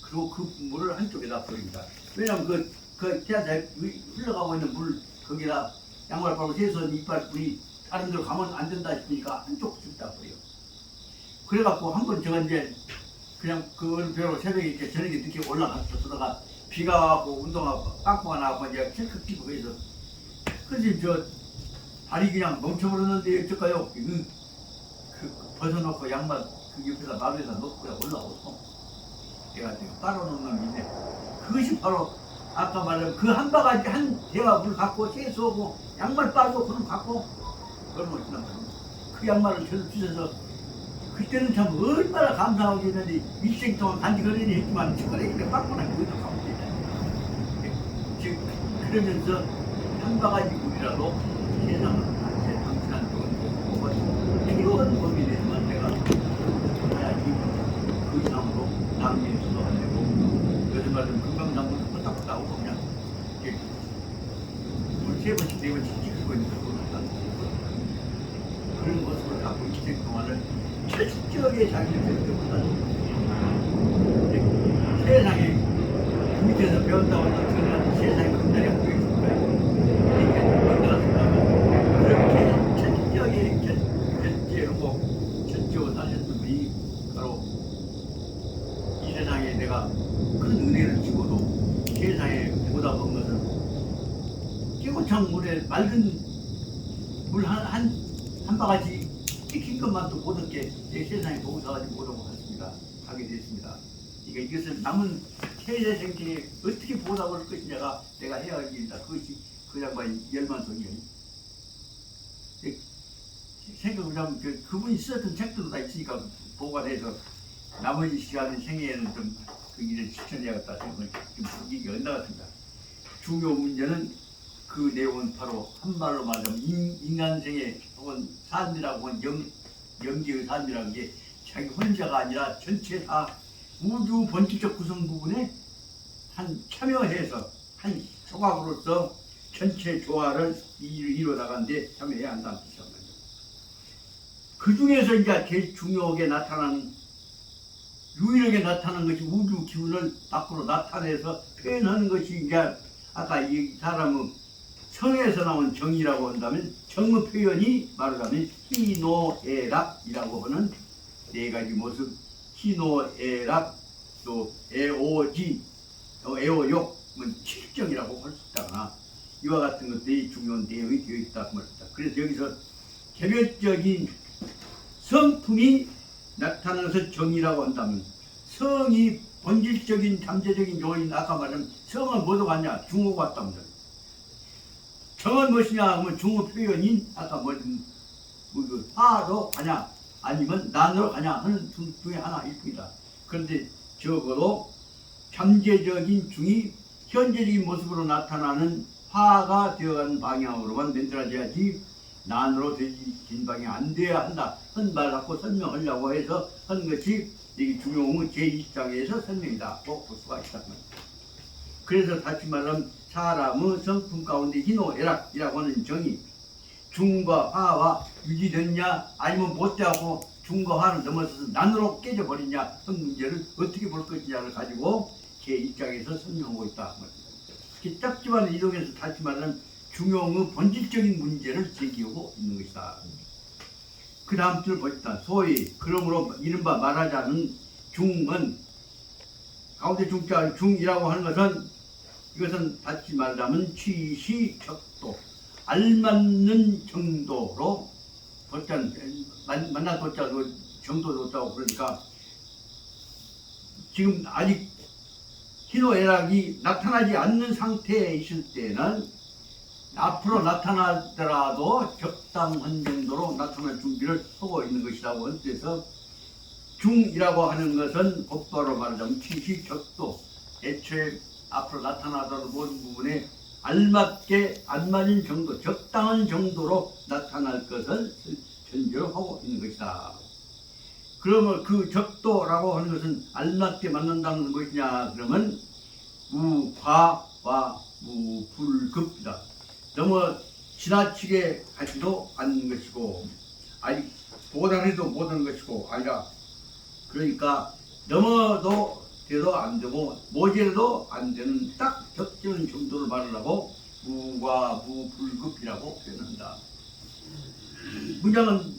[SPEAKER 1] 그리고 그 물을 한쪽에다 버립니다. 왜냐면 그 태안사에 흘러가고 있는 물 거기다 양말 빨고 세수한 이빨 물이 다른 데로 가면 안 된다 싶으니까 한쪽 줍다 버려. 그래갖고 한 번 제가 이제 그냥 그 어느 배로 새벽에 이렇게 저녁에 늦게 올라갔다가 비가 와갖고 운동하고 빵꾸가 나고 이제 찔끗 끼고 그래서 그래서 저 발이 그냥 멈춰버렸는데 어쩔까요? 그 벗어놓고 양말 그 옆에다 마루에다 놓고 올라오고 내가 빨아놓은 놈이 있네. 그것이 바로 아까 말한 그 한 바가지 한 대화 물 갖고 세수하고 양말 빨고 그놈 갖고 그러면 그 양말을 저를 주셔서 그때는 참 얼마나 감사하게 했는데 일생 동안 간직하려니 했지만 최근에 이렇게 빵꾸나게 어디서 가면 되잖아요. 즉 그러면서 한 바가지 물이라도 세상을 당신한 좋은 복 필요한 법이 되지만 내가 이 이상 세 번씩 네 번씩 찍고 있는 그런 모습을 갖고 있을 동안은 철저하게 자기를 배우고보다는 세상에 그 밑에서 배운다고 하면 세상에 금단이 안 되어 있을 거예요. 이렇게 만들었다면 그렇게 철저하게 결제하고 철저하고 사셨던 분이 바로 이 세상에 내가 큰 은혜를 주고도 세상에 보다 본 것은 깨고창 물에 맑은 물 한 바가지 찍힌 것만도 못 얻게 내 세상에 보고 사가지고 못 오고 갔습니다. 가게 됐습니다. 그러니까 이것을 남은 세세 생기에 어떻게 보답을 할 것이냐가 내가 해야 할 일이다. 그것이 그 양반이 열만성이에요. 생각을 하면 그분이 쓰셨던 책들도 다 있으니까 보관해서 나머지 시간은 생애에는 좀 그 일을 실천해야겠다 생각을 좀 이게 언나 같습니다. 중요 문제는 그 내용은 바로 한말로 말하자면 인간생애 혹은 삶이라고 하는 영지의 삶이라는 게 자기 혼자가 아니라 전체 다 우주 본질적 구성 부분에 한 참여해서 한 조각으로서 전체 조화를 이루어 나가는데 참여해야 한다는 뜻입니다. 그 중에서 이제 제일 중요하게 나타나는 유일하게 나타나는 것이 우주 기운을 밖으로 나타내서 표현하는 것이 이제 아까 이 사람은 성에서 나온 정이라고 한다면 정의 표현이 말하자면 희노애락이라고 하는 네 가지 모습, 희노애락, 또 애오지, 애오욕, 칠정이라고 할 수 있다거나 이와 같은 것들이 중요한 내용이 되어 있다고 말합니다. 그래서 여기서 개별적인 성품이 나타나서 정이라고 한다면 성이 본질적인 잠재적인 요인 아까 말한 성은 뭐도 같냐 중호가 같다면 정은 무엇이냐 하면 중호 표현인 아까 화로 가냐 아니면 난으로 가냐 하는 중에 하나일 뿐이다. 그런데 적어도 잠재적인 중이 현재적인 모습으로 나타나는 화가 되어가는 방향으로만 만들어져야지 난으로 되진 방향이 안 돼야 한다. 한 말 갖고 설명하려고 해서 한 것이 이 중용의 제1장에서 설명이다. 볼 수가 있다. 그래서 다시 말하면 사람의 성품 가운데 희노애락이라고 하는 정이 중과 화와 유지됐냐 아니면 못되고 중과 화를 넘어서서 난으로 깨져버리냐 하는 문제를 어떻게 볼 것이냐를 가지고 제1장에서 설명하고 있다. 짧지만 이동해서 다시 말하면 중용의 본질적인 문제를 제기하고 있는 것이다. 그 다음 줄 보시다. 소위 그러므로 이른바 말하자는 중은 가운데 중자 중이라고 하는 것은 이것은 다시 말하자면 취시적도 알맞는 정도로 도자는 만난 도자도 정도 도자고 그러니까 지금 아직 희노애락이 나타나지 않는 상태에 있을 때는 앞으로 나타나더라도 적당한 정도로 나타날 준비를 하고 있는 것이라고 해서 중이라고 하는 것은 곧바로 말하자면 취시적도 애초에 앞으로 나타나더라도 모든 부분에 알맞게 안맞은 정도 적당한 정도로 나타날 것을 전제하고 있는 것이다. 그러면 그 적도라고 하는 것은 알맞게 맞는다는 것이냐 그러면 무과와 무불급이다. 너무 지나치게 가지도 않는 것이고 아니 보다해도 못하는 것이고 아니라 그러니까 넘어도 돼도 안 되고 모자라도 안 되는 딱 적절한 정도를 말하려고 무과 무불급이라고 표현한다. 문장은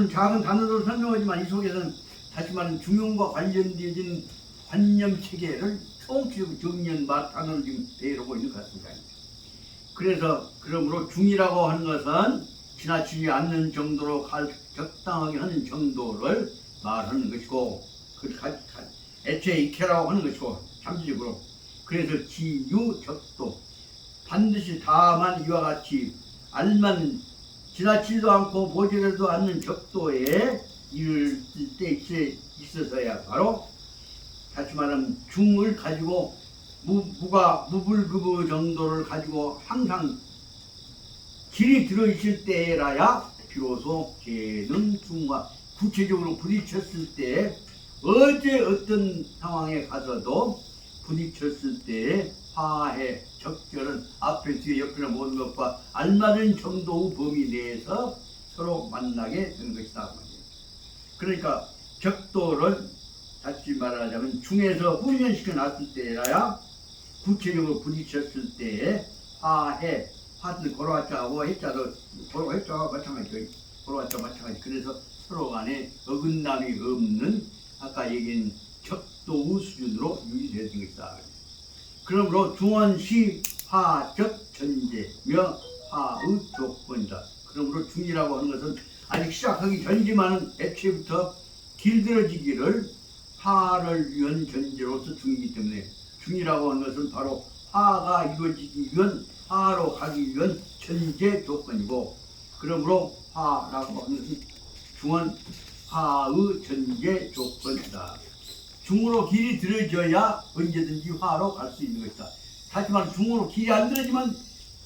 [SPEAKER 1] 작은 단어로 설명하지만 이 속에서는 다시 말하면 중용과 관련되어진 관념 체계를 총체적으로 정리한 단어를 지금 배우고 있는 것 같습니다. 그래서 그러므로 중이라고 하는 것은 지나치지 않는 정도로 적당하게 하는 정도를 말하는 것이고 애초에 익혀라고 하는 것이고 잠재적으로 그래서 지유적도 반드시 다만 이와 같이 알만 지나치지도 않고 모자라도 않는 적도에 이를 때 있어서야 바로 다시 말하면 중을 가지고 무가 무불급의 정도를 가지고 항상 길이 들어있을 때라야 비로소 개는 중과 구체적으로 부딪혔을 때 어떤 상황에 가서도 부딪혔을 때 화해 적절한 앞에 뒤에 옆에나 모든 것과 알맞은 정도의 범위 내에서 서로 만나게 되는 것이다. 그러니까 격도를 다시 말하자면 중에서 훈련시켜 놨을 때라야 구체적으로 부딪혔을 때에 화해, 화도 고로화자하고 해자도 고로해자와 마찬가지죠. 고로화자 마찬가지. 그래서 서로 간에 어긋남이 없는 아까 얘기한 격도의 수준으로 유지되는 것이다. 그러므로 중원시 화적 전제며 화의 조건이다. 그러므로 중이라고 하는 것은 아직 시작하기 전이지만 애초부터 길들어지기를 화를 위한 전제로서 중이기 때문에 중이라고 하는 것은 바로 화가 이루어지기 위한 화로 가기 위한 전제 조건이고 그러므로 화라고 하는 것은 중은 화의 전제 조건이다. 중으로 길이 들어져야 언제든지 화로 갈 수 있는 것이다. 다시 말해 중으로 길이 안 들어지면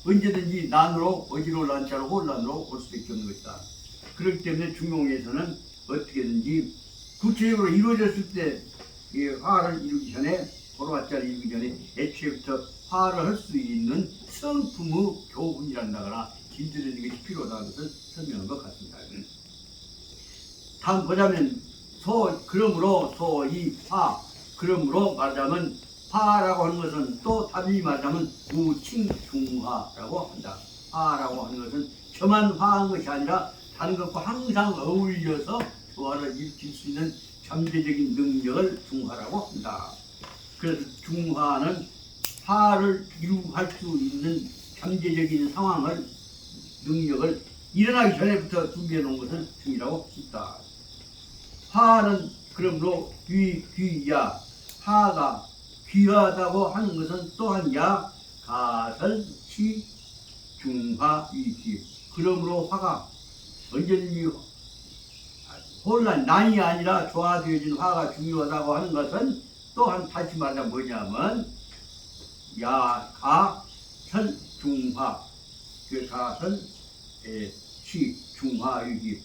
[SPEAKER 1] 언제든지 난으로 어지로 난자로 혼란으로 올 수밖에 없는 것이다. 그렇기 때문에 중용에서는 어떻게든지 구체적으로 이루어졌을 때 이 화를 이루기 전에 고로화자를 이루기 전에 애초부터 화를 할 수 있는 성품의 교훈이란다거나 길들여지는 것이 필요하다는 것을 설명한 것 같습니다. 다음 보자면 그러므로 소이 화 그러므로 말하자면 화라고 하는 것은 또 다시 말하자면 우칭중화라고 한다. 화라고 하는 것은 저만 화한 것이 아니라 다른 것과 항상 어울려서 조화를 일으킬 수 있는 잠재적인 능력을 중화라고 한다. 그래서 중화는 화를 이루할 수 있는 잠재적인 상황을 능력을 일어나기 전에부터 준비해 놓은 것을 중이라고 했다. 화는 그러므로 귀야 화가 귀하다고 하는 것은 또한 야 가설시 중화 위기 그러므로 화가 언제든지 혼란 난이 아니라 조화되어진 화가 중요하다고 하는 것은 또한 다시 말하자면 뭐냐면 야가설 중화 그 가설 시 중화 위기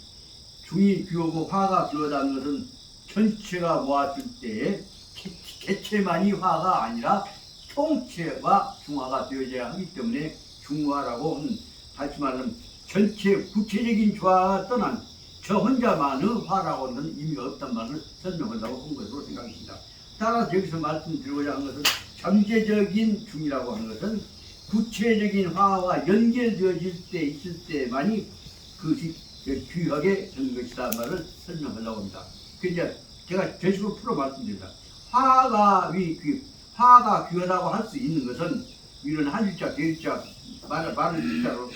[SPEAKER 1] 중이 귀하고 화가 귀하다는 것은 전체가 모았을 때에 개체만이 화가 아니라 총체가 중화가 되어져야 하기 때문에 중화라고 하는 다시 말하면 전체 구체적인 조화가 떠난 저 혼자만의 화라고 하는 의미가 없단 말을 설명하려고 한 것으로 생각합니다. 따라서 여기서 말씀드리고자 하는 것은 잠재적인 중이라고 하는 것은 구체적인 화와 연결되어질 때 있을 때만이 그것이 귀하게 되는 것이다 말을 설명하려고 합니다. 그러니까 제가 제식으로 풀어 말씀드립니다. 화가 귀하다고 할 수 있는 것은 이런 한 글자, 네 글자 말을 글자로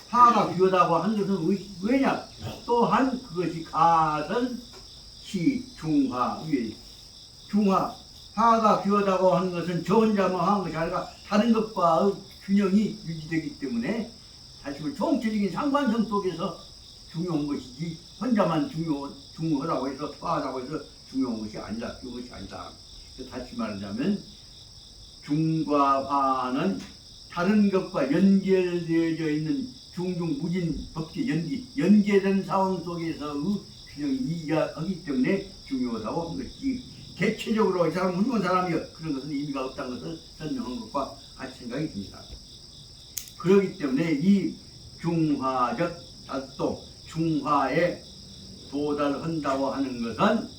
[SPEAKER 1] 화가 귀하다고 하는 것은 왜냐? 또한 그것이 가설 시 중화 위에 중화 화가 귀하다고 하는 것은 저 혼자만 하는 것이 아니라 다른 것과의 균형이 유지되기 때문에 다시 말해 총체적인 상관성 속에서 중요한 것이지 혼자만 중요하다고 해서 화하다고 해서 중요한 것이 아니다. 그것이 아니다. 다시 말하자면 중과 화는 다른 것과 연결되어져 있는 중중무진 법계 연계된 상황 속에서의 균형이 이해하기 때문에 중요하다고 한 것이지 개체적으로 이 사람 훌륭한 사람이여 그런 것은 의미가 없다는 것을 설명한 것과 같이 생각이 듭니다. 그렇기 때문에 이 중화적 작동 중화에 도달한다고 하는 것은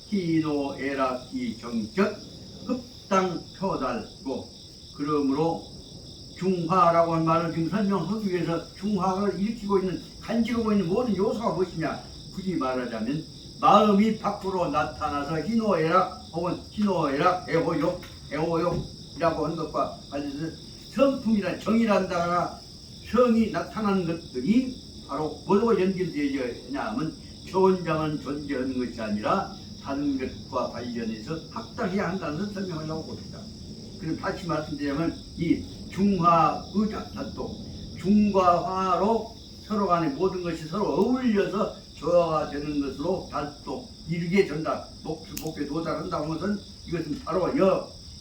[SPEAKER 1] 희노애락이 정적 흡당 표달고 그러므로 중화라고 하는 말을 지금 설명하기 위해서 중화를 일으키고 있는 간직하고 있는 모든 요소가 무엇이냐 굳이 말하자면 마음이 밖으로 나타나서 희노애락 혹은 희노애락 애호욕이라고 하는 것과 관련해서 성품이란 정이란다거나 성이 나타나는 것들이 바로 뭐로 연결되어야 하냐면 저 혼자만 존재하는 것이 아니라 다른 것과 관련해서 합당해야 한다는 것을 설명하려고 봅니다. 그럼 다시 말씀드리자면 이 중화의 작동 중과 화로 서로 간의 모든 것이 서로 어울려서 조화가 되는 것으로 달동 이르게 된다. 목표에 도달한다고 하는 것은 이것은 바로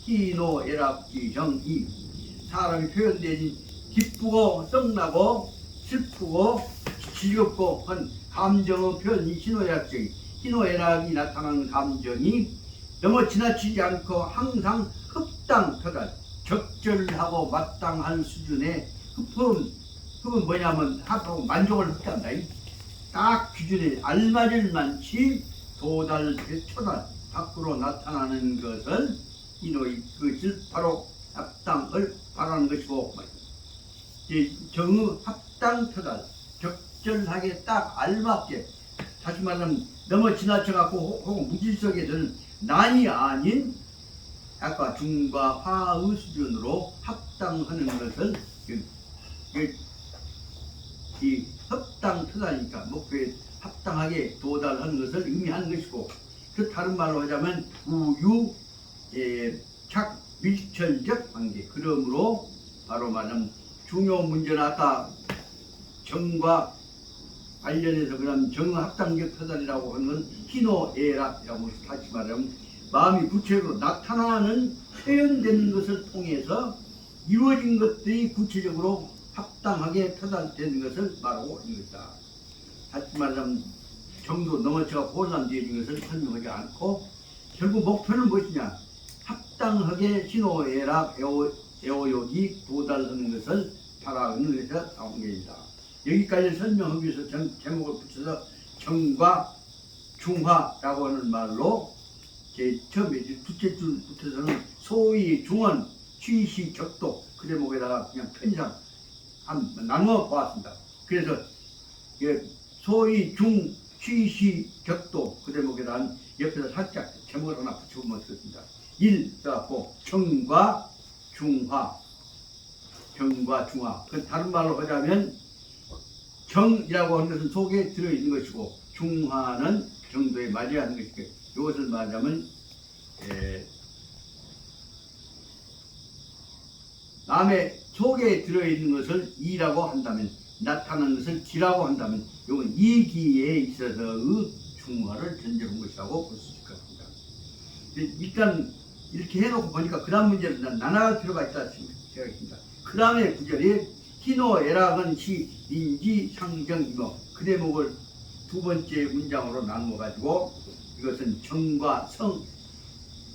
[SPEAKER 1] 희노애락지 정이 사람이 표현되는 기쁘고 썩나고 슬프고 즐겁고 한 감정의 표현이 희노애락적이 희노애락이 나타나는 감정이 너무 지나치지 않고 항상 흡당 표달 적절하고 마땅한 수준의 흡은 뭐냐면 합하고 만족을 흡한다. 딱 기준에 알맞을 만치 도달, 초달 밖으로 나타나는 것을 이노의 그것을 바로 합당을 바라는 것이고, 정의 합당 토달 적절하게 딱 알맞게, 다시 말하면 너무 지나쳐갖고 혹은 무질서하게 되는 난이 아닌 아까 중과 하의 수준으로 합당하는 것을 이 합당 토달이니까 목표에 합당하게 도달하는 것을 의미하는 것이고, 그 다른 말로 하자면 우유 착 밀철적 관계. 그러므로 바로 말하면 중요 문제는 아까 정과 관련해서 그런 정합당적 토달이라고 하는 건 희노애락이라고 다시 말하면 마음이 구체적으로 나타나는 표현되는 것을 통해서 이루어진 것들이 구체적으로 합당하게 토달되는 것을 말하고 있는 것이다. 다시 말하면 정도 넘어져가 혼란되어진 것을 설명하지 않고 결국 목표는 무엇이냐? 합당하게 신호애락 애호욕이 도달하는 것을 바라는 것이 나온 것이다. 여기까지 설명하기 위해서 제목을 붙여서 정과 중화라고 하는 말로 처음에 둘째 줄 붙여서는 소위 중원 취시 격도 그 제목에다가 그냥 편의상 나누어 보았습니다. 그래서 소위 중 취시 격도 그 제목에다가 옆에서 살짝 제목을 하나 붙여보면 좋습니다. 1. 써갖고 정과 중화. 그 다른 말로 하자면 정이라고 하는 것은 속에 들어있는 것이고 중화는 정도에 맞아야 하는 것이고, 이것을 말하자면 남의 속에 들어있는 것을 이라고 한다면, 나타나는 것을 기라고 한다면 이건 이기에 있어서의 중화를 전제한 것이라고 볼 수 있을 것 같습니다. 일단 이렇게 해놓고 보니까 그 다음 문제는 나눠갈 필요가 있다 생각했습니다. 그 다음에 구절이 희노애락은 시 인지 상정이고, 그 대목을 두 번째 문장으로 나누어 가지고 이것은 정과 성,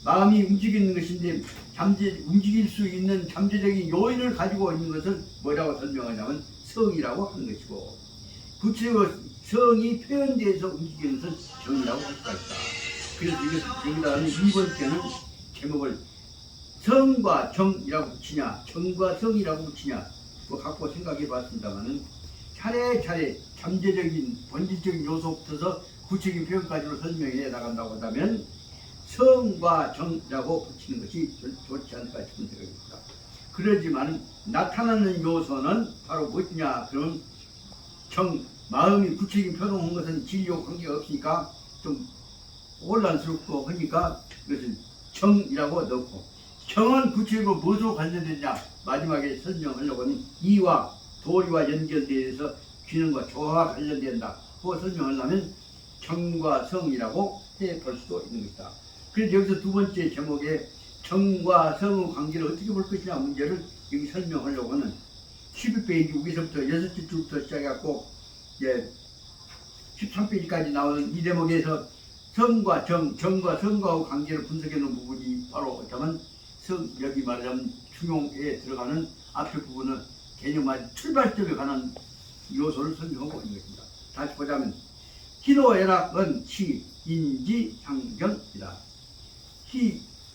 [SPEAKER 1] 마음이 움직이는 것인데 움직일 수 있는 잠재적인 요인을 가지고 있는 것을 뭐라고 설명하냐면 성이라고 하는 것이고, 구체적으로 성이 표현되어서 움직이는 것을 정이라고 할 수가 있다. 그래서 이것을 여기다가는 2번째는 제목을 성과 정이라고 붙이냐 정과 성이라고 붙이냐 뭐 갖고 생각해 봤습니다만은, 차례차례 잠재적인 본질적인 요소부터서 구체적인 표현까지로 설명해 나간다고 한다면 성과 정이라고 붙이는 것이 좋지 않을까 싶은 생각입니다. 그러지만 나타나는 요소는 바로 무엇이냐? 그럼 정, 마음이 구체적인 표현한 것은 진리와 관계가 없으니까 좀 혼란스럽고 하니까 이것을 정이라고 넣고, 정은 구체적으로 무엇으로 관련되냐? 마지막에 설명하려고 하는 이와 도리와 연결되어서 기능과 조화가 관련된다. 그 설명하려면 정과 성이라고 해볼 수도 있는 것이다. 그래서 여기서 두 번째 제목에 정과 성의 관계를 어떻게 볼 것이냐 문제를 여기 설명하려고 하는 12페이지 여기서부터 6째 줄부터 시작해갖고 13페이지까지 나오는 이 대목에서 성과 정과 성과의 관계를 분석해 놓은 부분이 바로 어쩌면 여기 말하자면 중용에 들어가는 앞에 부분은 개념의 출발점에 관한 요소를 설명하고 있는 것입니다. 다시 보자면 희노애락은 시, 인지, 상정이다.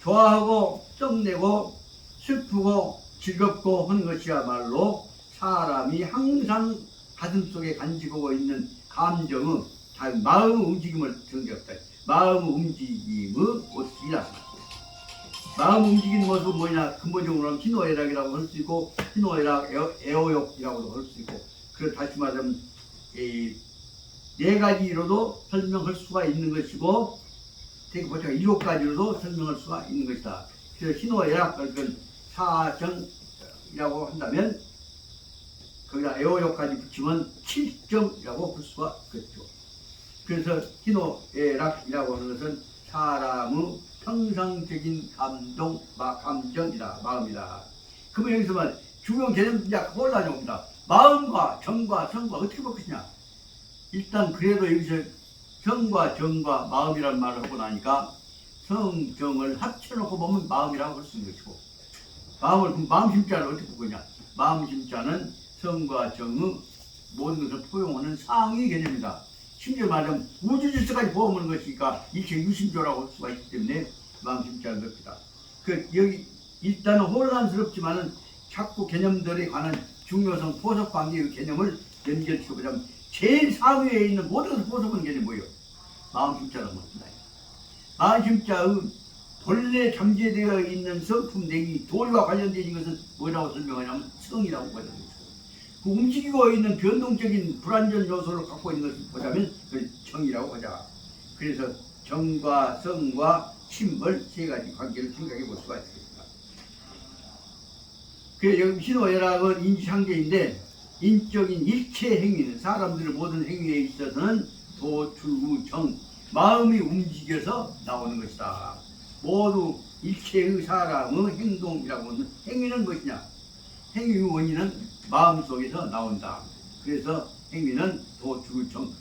[SPEAKER 1] 좋아하고 썩내고 슬프고 즐겁고 하는 것이야말로 사람이 항상 가슴속에 간직하고 있는 감정의 마음의 움직임을 정리했다. 마음의 움직임의 모습이다. 마음 움직이는 모습은 뭐냐? 근본적으로 하면 희노애락이라고 할 수 있고, 희노애락, 애호욕이라고도 할 수 있고, 그래서 다시 말하면 네 가지로도 설명할 수가 있는 것이고, 되게 보니까 7가지로도 설명할 수가 있는 것이다. 그래서 희노애락, 그러니까 사정이라고 한다면 거기다 애호욕까지 붙이면 7점이라고 볼 수가 있겠죠. 그래서 희노애락이라고 하는 것은 사람의 평상적인 감정이다. 마음이다. 그러면 여기서만 중요한 개념 이제 혼란이 옵니다. 마음과 정과 성과 어떻게 볼 것이냐? 일단 그래도 여기서 성과 정과 마음이라는 말을 하고 나니까 성, 정을 합쳐놓고 보면 마음이라고 할 수 있는 것이고, 마음 심자를 어떻게 보느냐? 마음 심자는 성과 정의 모든 것을 포용하는 상위 개념이다. 심지어 말하면 우주 질서까지 포함하는 것이니까 일체 유심조라고 할 수가 있기 때문에 마음 심자는 그렇다. 여기 일단은 혼란스럽지만은 자꾸 개념들에 관한 중요성 포섭 관계의 개념을 연결시켜보자면 제일 상위에 있는 모든 것을 포섭하는 개념이 뭐예요? 마음 심자라고 말합니다. 마음 심자의 본래 잠재되어 있는 성품 내기 도리와 관련된 이것은 뭐라고 설명하냐면 성이라고 하잖아요. 그 움직이고 있는 변동적인 불완전 요소를 갖고 있는 것을 보자면 그걸 정이라고 하자. 그래서 정과 성과 심을 세 가지 관계를 생각해 볼 수가 있습니다. 그래서 여기 신호애락은 인지상계인데 인적인 일체 행위는 사람들의 모든 행위에 있어서는 도출우정 마음이 움직여서 나오는 것이다. 모두 일체의 사람의 행동이라고 하는 행위는 무엇이냐? 행위의 원인은 마음속에서 나온다. 그래서 행위는 도출우정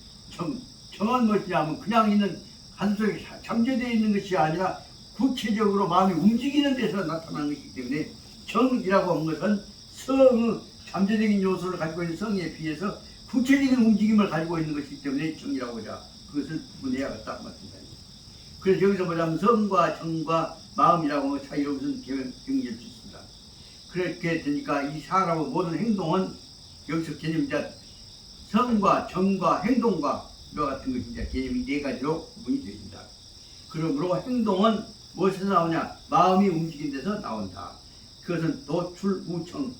[SPEAKER 1] 정은 무엇이냐면 그냥 있는 한속에 잠재되어 있는 것이 아니라 구체적으로 마음이 움직이는 데서 나타나는 것이기 때문에 정이라고 하는 것은 성의 잠재적인 요소를 가지고 있는 성에 비해서 구체적인 움직임을 가지고 있는 것이기 때문에 정이라고 하자. 그것을 구분해야겠다 말씀입니다. 그래서 여기서 보자면 성과 정과 마음이라고 하는 차이로 무슨 경계할 수 있습니다. 그렇게 되니까 이 사람의 모든 행동은 여기서 개념이 이제 성과 정과 행동과 이와 같은 것이 이제 개념이 네 가지로 구분이 됩니다. 그러므로 행동은 무엇에서 나오냐? 마음이 움직인 데서 나온다. 그것은 도출우청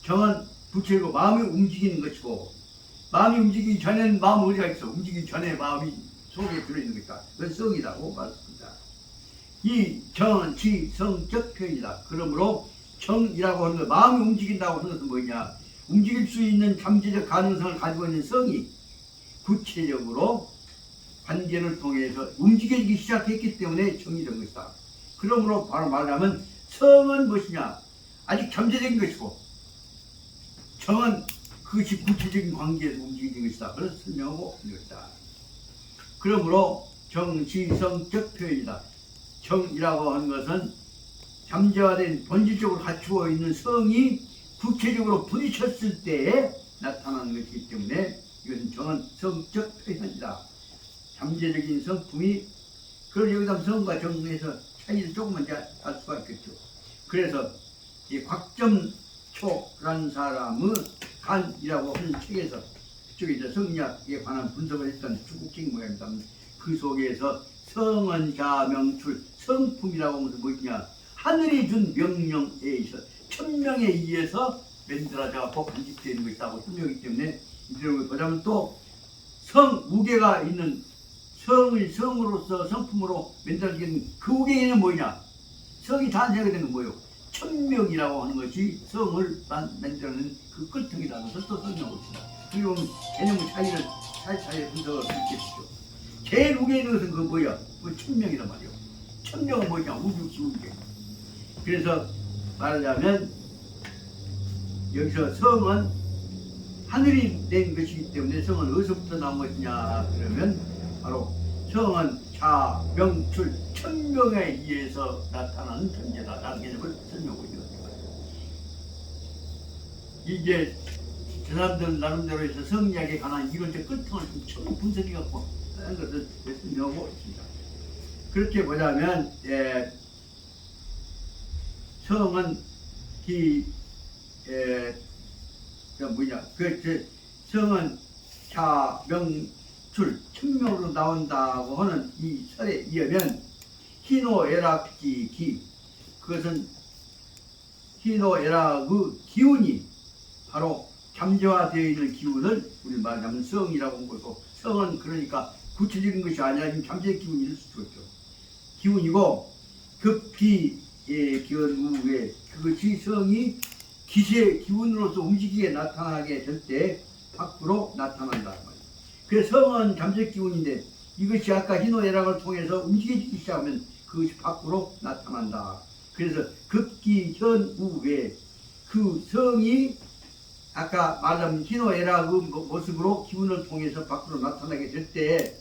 [SPEAKER 1] 정은 부처이고 마음이 움직이는 것이고 마음이 움직이기 전에는 마음 어디가 있어? 움직이기 전에 마음이 속에 들어있는 것이다. 그건 성이라고 말했습니다. 이 정은 지성적 표현이다. 그러므로 정이라고 하는 것, 마음이 움직인다고 하는 것은 뭐냐? 움직일 수 있는 잠재적 가능성을 가지고 있는 성이 구체적으로 관계를 통해서 움직이기 시작했기 때문에 정이 된 것이다. 그러므로 바로 말하면 성은 무엇이냐? 아직 잠재적인 것이고 정은 그것이 구체적인 관계에서 움직이는 것이다. 그래서 설명하고 있는 것이다. 그러므로 정지성적 표현이다. 정이라고 하는 것은 잠재화된 본질적으로 갖추어 있는 성이 구체적으로 부딪혔을 때에 나타나는 것이기 때문에 이것은 정은 성적 표현이다. 잠재적인 성품이 그걸 여기다 성과 정에서 차이를 조금만 알 수가 있겠죠. 그래서 이 곽점초라는 사람의 간이라고 하는 책에서 그쪽에 이제 성리학에 관한 분석을 했던 중국책 모양입니다. 그 속에서 성은 자명출 성품이라고 하면서 뭐냐? 하늘이 준 명령에 의해서 천명에 의해서 만들어져서 간직되는 것이라고 설명하기 때문에 이런 걸 보자면 또 성우계가 있는 성을 성으로서 성품으로 만들어지는 그 우계에는 뭐냐? 성이 탄생하게 되는 건 뭐예요? 천명이라고 하는 것이 성을 만들어내는 그 끝통이라는 것을 또 설명하고 있습니다. 그리고 개념의 차이를 차이차이 분석을 그렇게 했죠. 제일 우계에 있는 것은 그 뭐야? 그 천명이란 말이에요. 천명은 뭐냐? 우주 우계. 그래서 말하자면 여기서 성은 하늘이 낸 것이기 때문에 성은 어디서부터 나온 것이냐 그러면 바로 성은 자명출 천명에 의해서 나타나는 존재다 라는 개념을 설명하고 있는 겁니다. 이제 저 사람들 나름대로 해서 성리학에 관한 이론적 끝통을 좀 처음 분석해 갖고 하는 것을 설명하고 있습니다. 그렇게 보자면 성은 성은 자명출 천명으로 나온다고 하는 이 설에 의하면 희노애락지 기 그것은 희노애락의 기운이 바로 잠재화되어 있는 기운을 우리 말하자면 성이라고 한 거고 성은 그러니까 구체적인 것이 아니라 잠재 기운일 수도 있죠. 기운이고 급기의 기운 후에 그것이 성이 기세 기운으로서 움직이게 나타나게 될 때 밖으로 나타난다. 그래서 성은 잠재 기운인데 이것이 아까 희노애락을 통해서 움직여지기 시작하면 그것이 밖으로 나타난다. 그래서 급기현우에 그 성이 아까 말하면 희노애락의 모습으로 기운을 통해서 밖으로 나타나게 될 때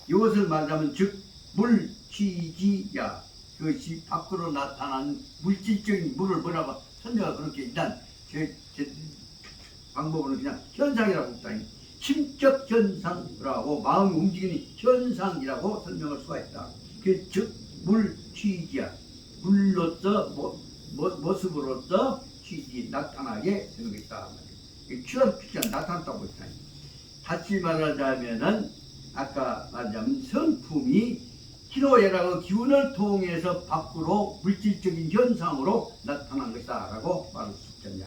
[SPEAKER 1] 이것을 말하면 즉 물취지야 그것이 밖으로 나타난 물질적인 물을 뭐라고 선녀가 그렇게 일단 제 방법으로는 그냥 현상이라고 했다. 심적 현상이라고 마음이 움직이는 현상이라고 설명할 수가 있다. 그 즉 물취지야. 물로서 모습으로서 취지 나타나게 되는 것이다. 취업 취지가 나타났다고 했다. 다시 말하자면은 아까 말하자면 성품이 희노애락의 기운을 통해서 밖으로 물질적인 현상으로 나타난 것이다 라고 말할 수 있겠냐.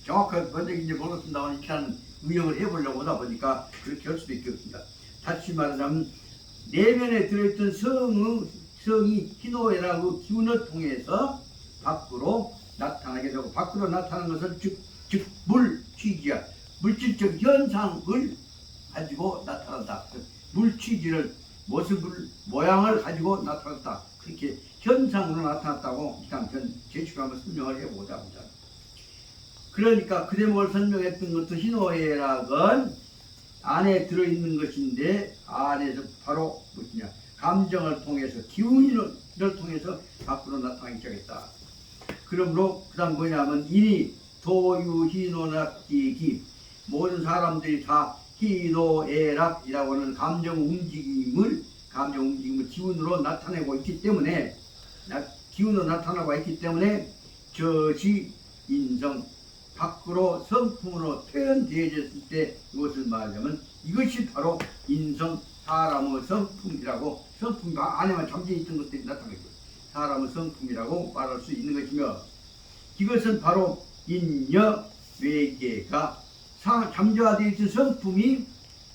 [SPEAKER 1] 정확하게 번역인지 모르겠습니다만 이렇게 하는 응용을 해보려고 하다 보니까 그렇게 할 수도 있겠습니다. 다시 말하자면 내면에 들어있던 성이 희노애락의 기운을 통해서 밖으로 나타나게 되고, 밖으로 나타나는 것은 즉 물취지야. 물질적 현상을 가지고 나타난다. 물취지를 모습을 모양을 가지고 나타났다. 그렇게 현상으로 나타났다고 일단 제시로 한번 설명을 해보자 보자. 그러니까 그 대목을 설명했던 것도 희노애락은 안에 들어있는 것인데, 안에서 바로 무엇이냐, 감정을 통해서 기운을 통해서 밖으로 나타나기 시작했다. 그러므로 그 다음 뭐냐면 이니 도유희노락기기, 모든 사람들이 다 희노애락이라고 하는 감정 움직임을 기운으로 나타내고 있기 때문에, 기운으로 나타나고 있기 때문에 저시 인성, 밖으로 성품으로 표현되어졌을 때 이것을 말하자면 이것이 바로 인성, 사람의 성품이라고, 성품 안에만 잠재 있던 것들이 나타나고 사람의 성품이라고 말할 수 있는 것이며, 이것은 바로 인여 외계가 잠재화되어 있는 성품이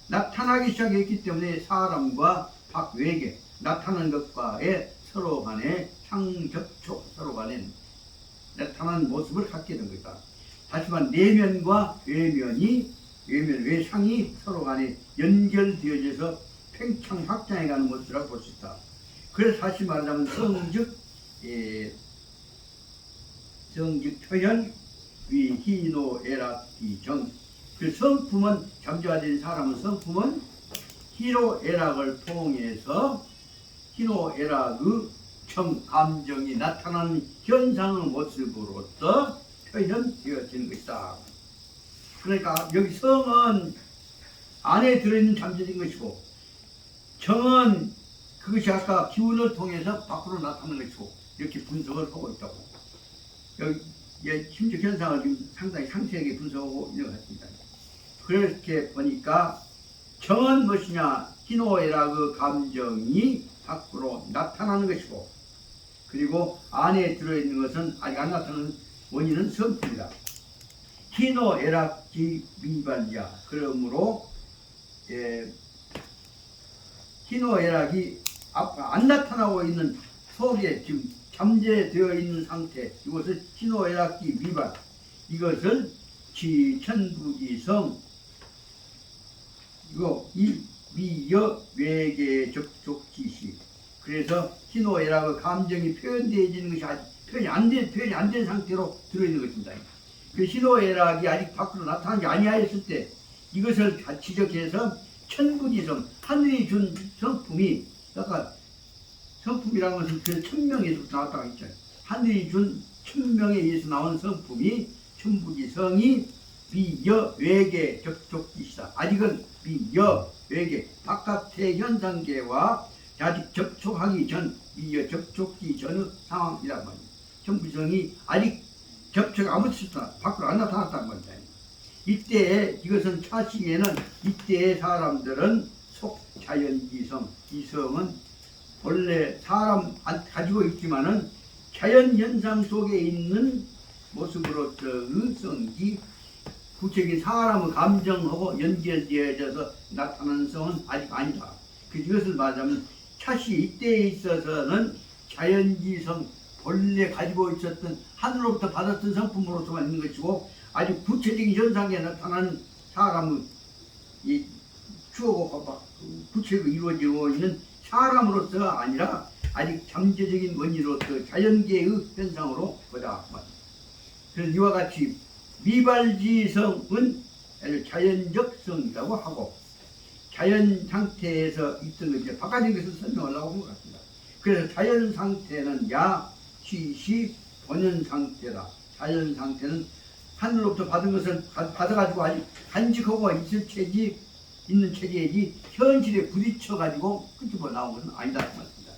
[SPEAKER 1] 나타나기 시작했기 때문에 사람과 밖외계 나타나는 것과의 서로 간의 상접촉, 서로 간의 나타나는 모습을 갖게 된 것이다. 다시 말해 내면과 외상이 서로 간에 연결되어져서 팽창 확장해가는 모습이라고 볼 수 있다. 그래서 다시 말하자면 성즉 표현 위희노애락기정, 그 성품은 잠재화된 사람의 성품은 희노애락을 통해서 희노애락의 감정이 나타나는 현상의 모습으로서 표현되어지는 것이다. 그러니까 여기 성은 안에 들어있는 잠재된 것이고, 정은 그것이 아까 기운을 통해서 밖으로 나타나는 것이고, 이렇게 분석을 하고 있다고. 여기 심적 현상을 지금 상당히 상세하게 분석하고 있는 것 같습니다. 그렇게 보니까 정은 무엇이냐, 희노애락의 감정이 밖으로 나타나는 것이고, 그리고 안에 들어있는 것은 아직 안 나타나는 원인은 성품이다. 희노애락지 미발이야. 그러므로 희노애락이 안 나타나고 있는 속에 지금 잠재되어 있는 상태, 이것을 희노애락지 미발, 이것을 지천부지성, 이거 이 미여 외계 접촉지시. 그래서 희노애락의 감정이 표현되어지는 것이 아직 표현이 안 된 상태로 들어있는 것입니다. 그 희노애락이 아직 밖으로 나타나지 아니하였을 때 이것을 다 지적해서 천부지성, 하늘이 준 성품이, 아까 성품이라는 것은 그 천명에서부터 나왔다고 했죠. 하늘이 준 천명에 의해서 나온 성품이 천부지성이 비여 외계 접촉지시다. 아직은 비여 외계 바깥의 현상계와 아직 접촉하기 전, 비여 접촉지 전의 상황이란 말입니다. 천부지성이 아직 접촉 아무 짓도 밖으로 안 나타났다는 겁니다. 이때에 이것은 차시에는 이때의 사람들은 속 자연지성, 이성은 원래 사람 가지고 있지만은 자연 현상 속에 있는 모습으로서 의성이 구체적인 사람의 감정하고 연결되어져서 나타나는 성은 아직 아니다. 이것을 말하자면 차시 이때에 있어서는 자연지성, 본래 가지고 있었던 하늘로부터 받았던 성품으로서만 있는 것이고, 아주 구체적인 현상에 나타나는 사람의 이 추억과 구체로 이루어지고 있는 사람으로서가 아니라 아직 잠재적인 원인으로서 자연계의 현상으로 보다. 그래서 이와 같이 미발지성은 자연적 성이라고 하고, 자연 상태에서 있던 것이 바깥인 것을 설명하려고 한 것 같습니다. 그래서 자연 상태는 야, 시시, 본연 상태다. 자연 상태는 하늘로부터 받은 것을 받아가지고 아직 간직하고 있는 체제이지 현실에 부딪혀가지고 끄집어 나온 것은 아니다. 그 말입니다.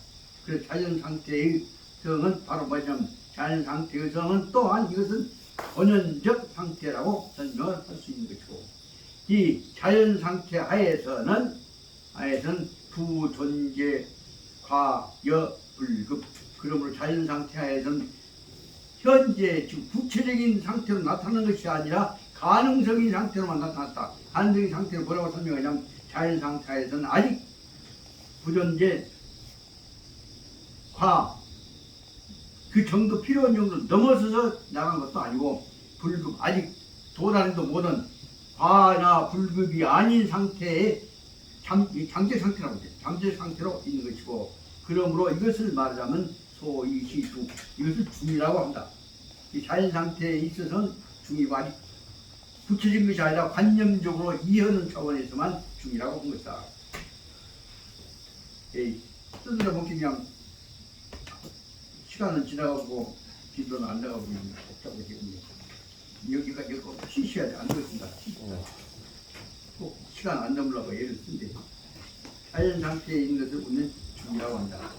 [SPEAKER 1] 그래서 자연 상태의 성은 바로 뭐냐면 자연 상태의 성은 또한 이것은 본연적 상태라고 설명을 할 수 있는 것이고 이 자연 상태 하에서는 부존재 과여불급 그러므로 자연 상태 하에서는 현재 즉 구체적인 상태로 나타나는 것이 아니라 가능성인 상태로만 나타났다. 가능성인 상태를 뭐라고 설명하냐면 자연 상태에서는 아직 부존재 과 그 정도 필요한 정도 넘어서서 나간 것도 아니고 불급 아직 도달해도 못한 과나 불급이 아닌 상태의 잠재 상태라고 해요. 잠재 상태로 있는 것이고 그러므로 이것을 말하자면 소위 시수 이것을 중이라고 한다. 이 자연 상태에 있어서는 중이 아직 구체적인 것이 아니라 관념적으로 이해하는 차원에서만 중이라고 한 것이다. 스스로 먹기 그냥 시간은 지나가고 기도는 안 나가고 있는 복잡하게 여기까지 꼭 쉬셔야 돼. 안 되겠습니다. 꼭 시간 안 넘으려고 애를 쓴대. 자연 상태에 있는 것을 우리는 중이라고 한다.